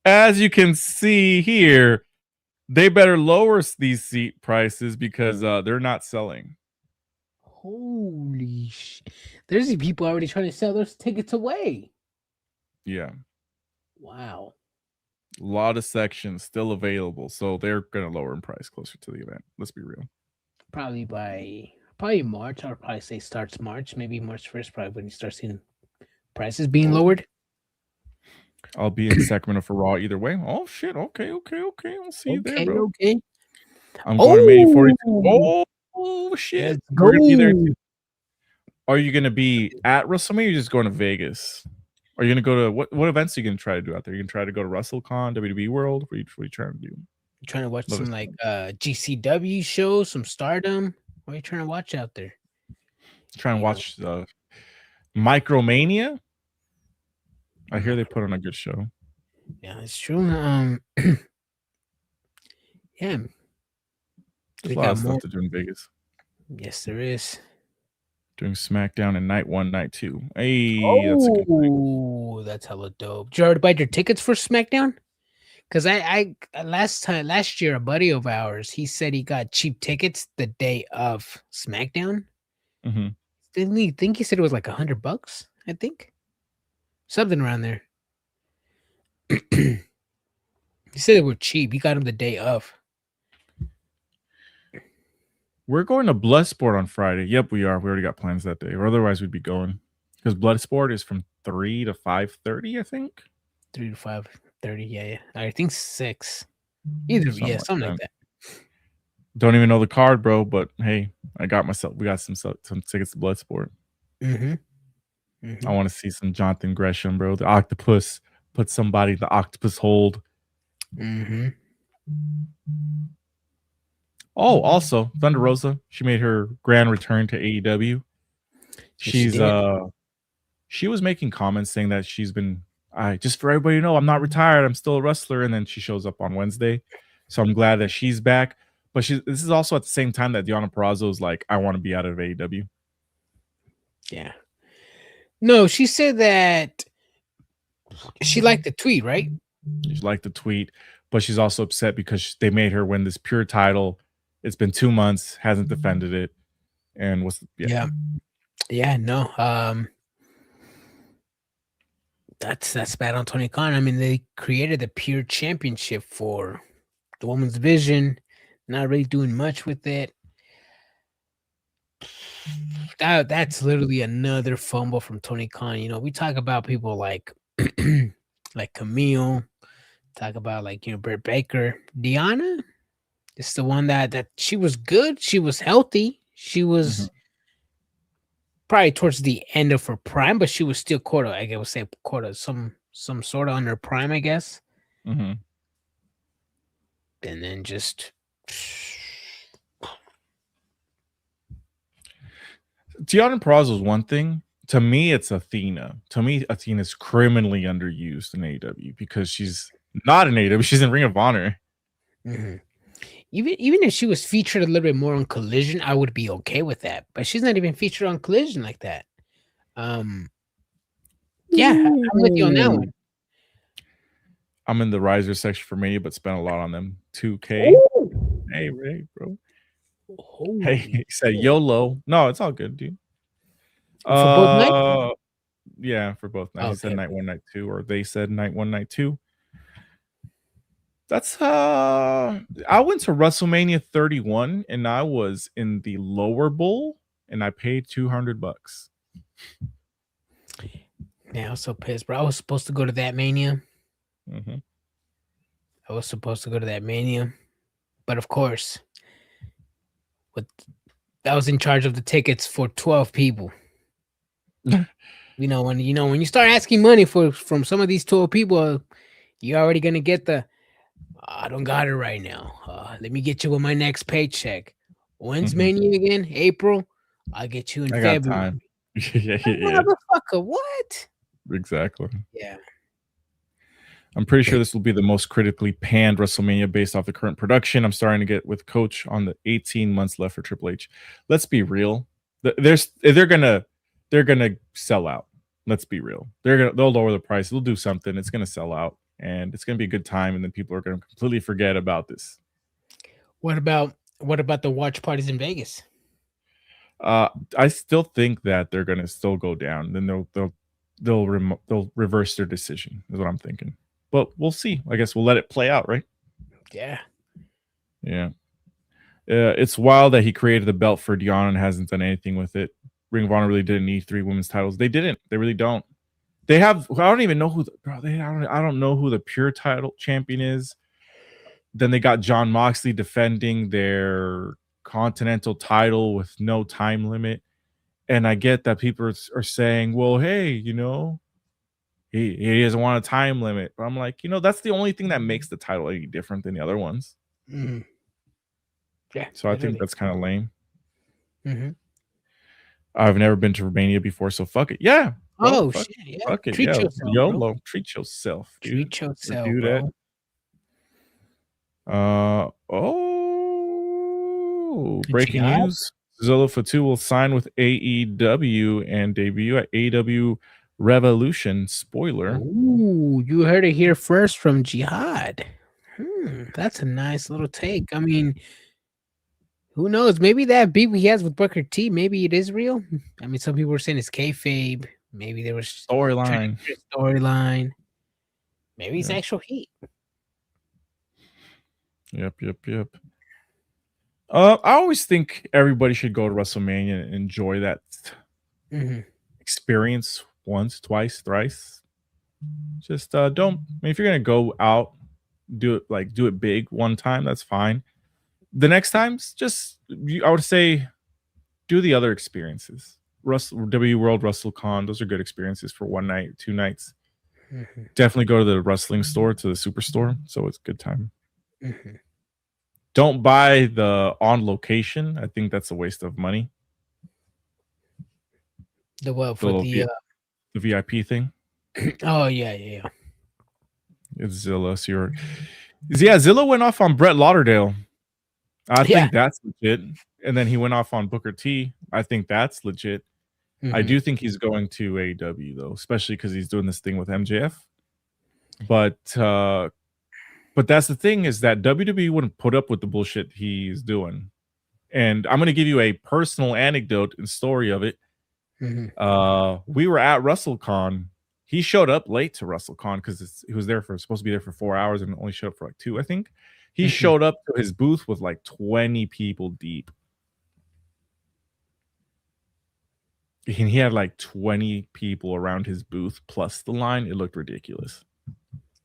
As you can see here, they better lower these seat prices because they're not selling. Holy shit. There's people already trying to sell those tickets away. Yeah. Wow. A lot of sections still available, so they're going to lower in price closer to the event. Let's be real. Probably March. I'll probably say starts March. Maybe March 1st, probably when you start seeing prices being lowered. I'll be in Sacramento for Raw either way. Oh, shit. Okay. I'll see you there, bro. Okay. I'm going to Mania 42. Oh, shit. We're going to be there too. Are you going to be at WrestleMania or are you just going to Vegas? Are you going to go to what events are you going to try to do out there? Are you going to try to go to WrestleCon, WWE World? What are you trying to do? You trying to watch some like GCW shows, some Stardom? What are you trying to watch out there? Trying to watch Micromania. I hear they put on a good show. Yeah, it's true. Yeah. There's a lot of stuff to do in Vegas. Yes, there is. Doing SmackDown in night 1, night 2. Hey, that's a good thing. That's hella dope. Did you already buy your tickets for SmackDown? Because I last year, a buddy of ours, he said he got cheap tickets the day of SmackDown. Mm-hmm. Didn't he think he said it was like $100? I think something around there. He said they were cheap. He got him the day of. We're going to Bloodsport on Friday. Yep, we are. We already got plans that day. Or otherwise, we'd be going. Because Bloodsport is from 3 to 5:30, I think. 3 to 5:30. Yeah. I think 6. Either. Something like that. Don't even know the card, bro. But hey, we got some tickets to Bloodsport. I want to see some Jonathan Gresham, bro. The octopus put somebody in the octopus hold. Oh, also Thunder Rosa. She made her grand return to AEW. She was making comments saying that she's been. Just for everybody to know, I'm not retired. I'm still a wrestler. And then she shows up on Wednesday, so I'm glad that she's back. But this is also at the same time that Deonna Purrazzo is like, I want to be out of AEW. Yeah. No, she said that she liked the tweet, right? She liked the tweet, but she's also upset because they made her win this pure title. It's been 2 months, hasn't defended it, and no. That's bad on Tony Khan. I mean, they created the pure championship for the women's division, not really doing much with it. That's literally another fumble from Tony Khan. You know, we talk about people like like Camille, talk about like, you know, Britt Baker. Deonna is the one that she was good. She was healthy. She was probably towards the end of her prime, but she was still some sort of on her prime, I guess. And then just Deonna Purrazzo is one thing. To me, it's Athena. To me, Athena is criminally underused in AEW because she's not in AEW. She's in Ring of Honor. Even if she was featured a little bit more on Collision, I would be okay with that. But she's not even featured on Collision like that. I'm with you on that one. I'm in the riser section for Mania, but spent a lot on them. 2K. Ooh. Hey, Ray, bro. Hey, he said YOLO. No, it's all good, dude. For both nights? Yeah, for both nights. He said night 1, night 2, or they said night 1, night 2. That's I went to WrestleMania 31 and I was in the lower bowl and I paid $200. Yeah, I was so pissed, bro. I was supposed to go to that Mania. I was supposed to go to that Mania, but of course, I was in charge of the tickets for 12 people. When you start asking money from some of these 12 people, you're already gonna get I don't got it right now. Let me get you with my next paycheck. When's Mania again? April? I'll get you in February. Got time. Yeah. Motherfucker, what? Exactly. Yeah. I'm pretty sure this will be the most critically panned WrestleMania based off the current production. I'm starting to get with Coach on the 18 months left for Triple H. Let's be real. They're gonna sell out. Let's be real. They'll lower the price. They'll do something. It's gonna sell out, and it's gonna be a good time. And then people are gonna completely forget about this. What about the watch parties in Vegas? I still think that they're gonna still go down. Then they'll reverse their decision. Is what I'm thinking. But we'll see. I guess we'll let it play out, right? Yeah. It's wild that he created the belt for Deonna and hasn't done anything with it. Ring of Honor really didn't need 3 women's titles. They didn't. They really don't. They have. I don't even know who. I don't know who the pure title champion is. Then they got Jon Moxley defending their Continental title with no time limit. And I get that people are saying, "Well, hey, he doesn't want a time limit." But I'm like, that's the only thing that makes the title any different than the other ones. Yeah. So I think that's kind of lame. Mm-hmm. I've never been to Romania before, so fuck it. Yeah. Bro, shit. Yeah. Fuck it. Treat yourself, YOLO. bro. Treat yourself, dude. Treat yourself, do bro. That. Breaking news. Zilla Fatu will sign with AEW and debut at AEW Revolution. Spoiler. Ooh, you heard it here first from Jihad. That's a nice little take. I mean, who knows? Maybe that beef he has with Booker T, maybe it is real. I mean, some people were saying it's kayfabe. Maybe there was storyline. Maybe it's actual heat. Yep. I always think everybody should go to WrestleMania and enjoy that experience once, twice, thrice. Just don't. I mean, if you're gonna go out, do it big one time. That's fine. The next times, I would say, do the other experiences. W World WrestleCon, those are good experiences for one night, 2 nights. Definitely go to the wrestling store, to the superstore. So it's a good time. Don't buy the on location. I think that's a waste of money. The what for the VIP thing? Oh yeah. It's Zilla. So Zilla went off on Brett Lauderdale. I think that's legit. And then he went off on Booker T. I think that's legit. I do think he's going to AEW though, especially because he's doing this thing with MJF. But that's the thing, is that WWE wouldn't put up with the bullshit he's doing. And I'm going to give you a personal anecdote and story of it. We were at WrestleCon. He showed up late to WrestleCon because he was supposed to be there for 4 hours and only showed up for like 2, I think. He showed up to his booth with like 20 people deep. And he had like 20 people around his booth plus the line. It looked ridiculous.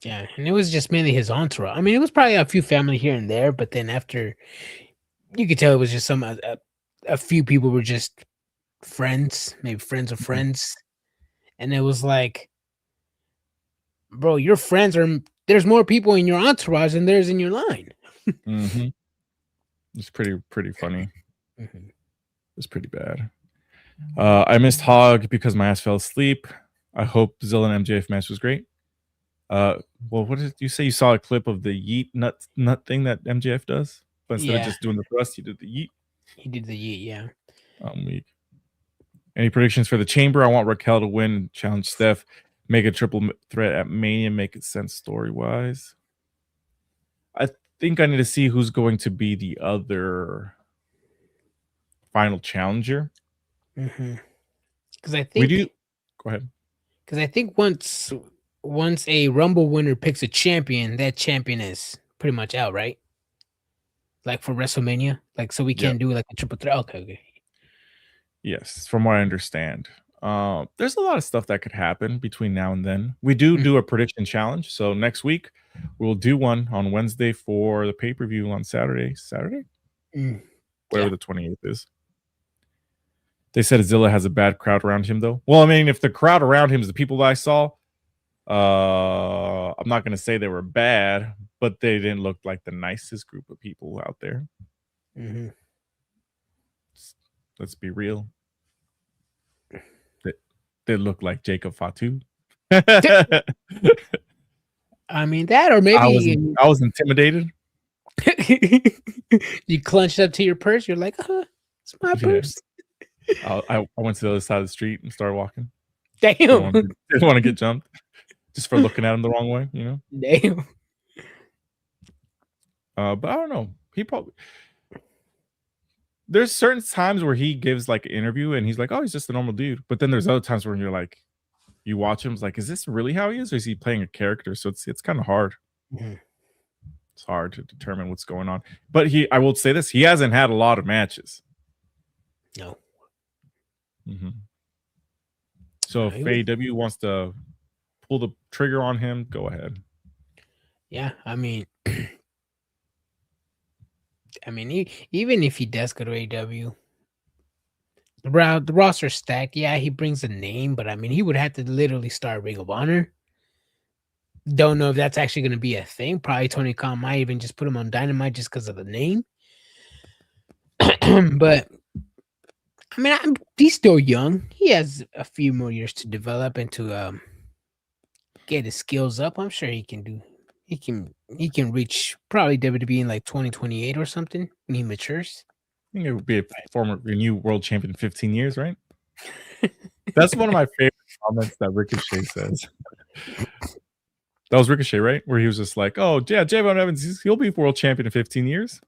Yeah, and it was just mainly his entourage. I mean, it was probably a few family here and there, but then after, you could tell it was just a few people were just friends, maybe friends of friends. And it was like, bro, your friends there's more people in your entourage than there's in your line. It's pretty funny. It's pretty bad. I missed Hog because my ass fell asleep. I hope the Zilla and MJF match was great. Well, what did you say? You saw a clip of the yeet nut thing that MJF does, but instead of just doing the thrust, he did the yeet. He did the yeet, yeah. I'm weak. Any predictions for the Chamber? I want Raquel to win, challenge Steph, make a triple threat at Mania, make it sense story wise. I think I need to see who's going to be the other final challenger. Because I think go ahead. Because I think once a Rumble winner picks a champion, that champion is pretty much out, right? Like for WrestleMania, like so we can't do like a triple threat. Okay. Yes, from what I understand. There's a lot of stuff that could happen between now and then. We do a prediction challenge. So next week we'll do one on Wednesday for the pay-per-view on Saturday. Whatever the 28th is. They said Zilla has a bad crowd around him though. Well, I mean, if the crowd around him is the people that I saw, I'm not going to say they were bad, but they didn't look like the nicest group of people out there. Let's be real. They look like Jacob Fatu. I mean that, or maybe I was intimidated. You clenched up to your purse. You're like, it's my purse. I went to the other side of the street and started walking. Damn. Didn't want to get jumped just for looking at him the wrong way, you know? Damn. But I don't know. He probably... There's certain times where he gives like an interview and he's like, oh, he's just a normal dude. But then there's other times where you're like, you watch him, it's like, is this really how he is? Or is he playing a character? So it's kind of hard. It's hard to determine what's going on. But I will say this, he hasn't had a lot of matches. No. So if AEW wants to pull the trigger on him, go ahead. Yeah, I mean, even if he does go to AEW, the roster's stacked. Yeah, he brings a name, but I mean, he would have to literally start Ring of Honor. Don't know if that's actually going to be a thing. Probably Tony Khan might even just put him on Dynamite just because of the name. But I mean, he's still young. He has a few more years to develop and to get his skills up. I'm sure he can do. He can reach probably WWE in like 2028 or something when he matures. I think it would be a new world champion in 15 years, right? That's one of my favorite comments that Ricochet says. That was Ricochet, right? Where he was just like, oh, yeah, Javon Evans, he'll be world champion in 15 years.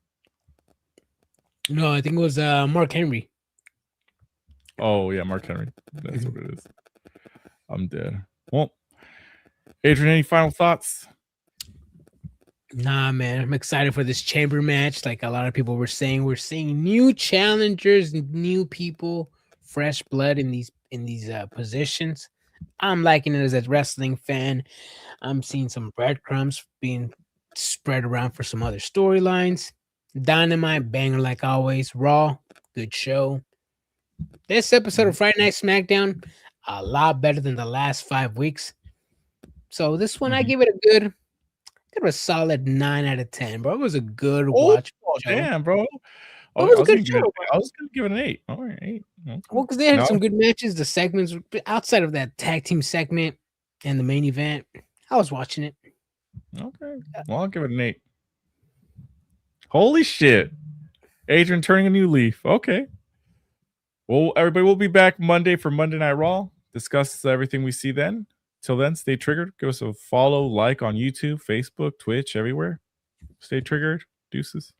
No, I think it was Mark Henry. Oh, yeah, Mark Henry. That's what it is. I'm dead. Well, Adrian, any final thoughts? Nah, man, I'm excited for this chamber match. Like a lot of people were saying, we're seeing new challengers, new people, fresh blood in these positions. I'm liking it as a wrestling fan. I'm seeing some breadcrumbs being spread around for some other storylines. Dynamite banger like always. Raw, good show. This episode of Friday Night Smackdown, a lot better than the last 5 weeks. So this one, I give it a solid 9 out of 10, bro. It was a good watch. Show. Damn, bro. I was gonna give it an 8. All right, 8. Okay. Well, because they had some good matches. The segments outside of that tag team segment and the main event, I was watching it. Okay. Well, I'll give it an 8. Holy shit. Adrian turning a new leaf. Okay. Well, everybody, we'll be back Monday for Monday Night Raw. Discuss everything we see then. Till then, stay triggered. Give us a follow, like on YouTube, Facebook, Twitch, everywhere. Stay triggered. Deuces.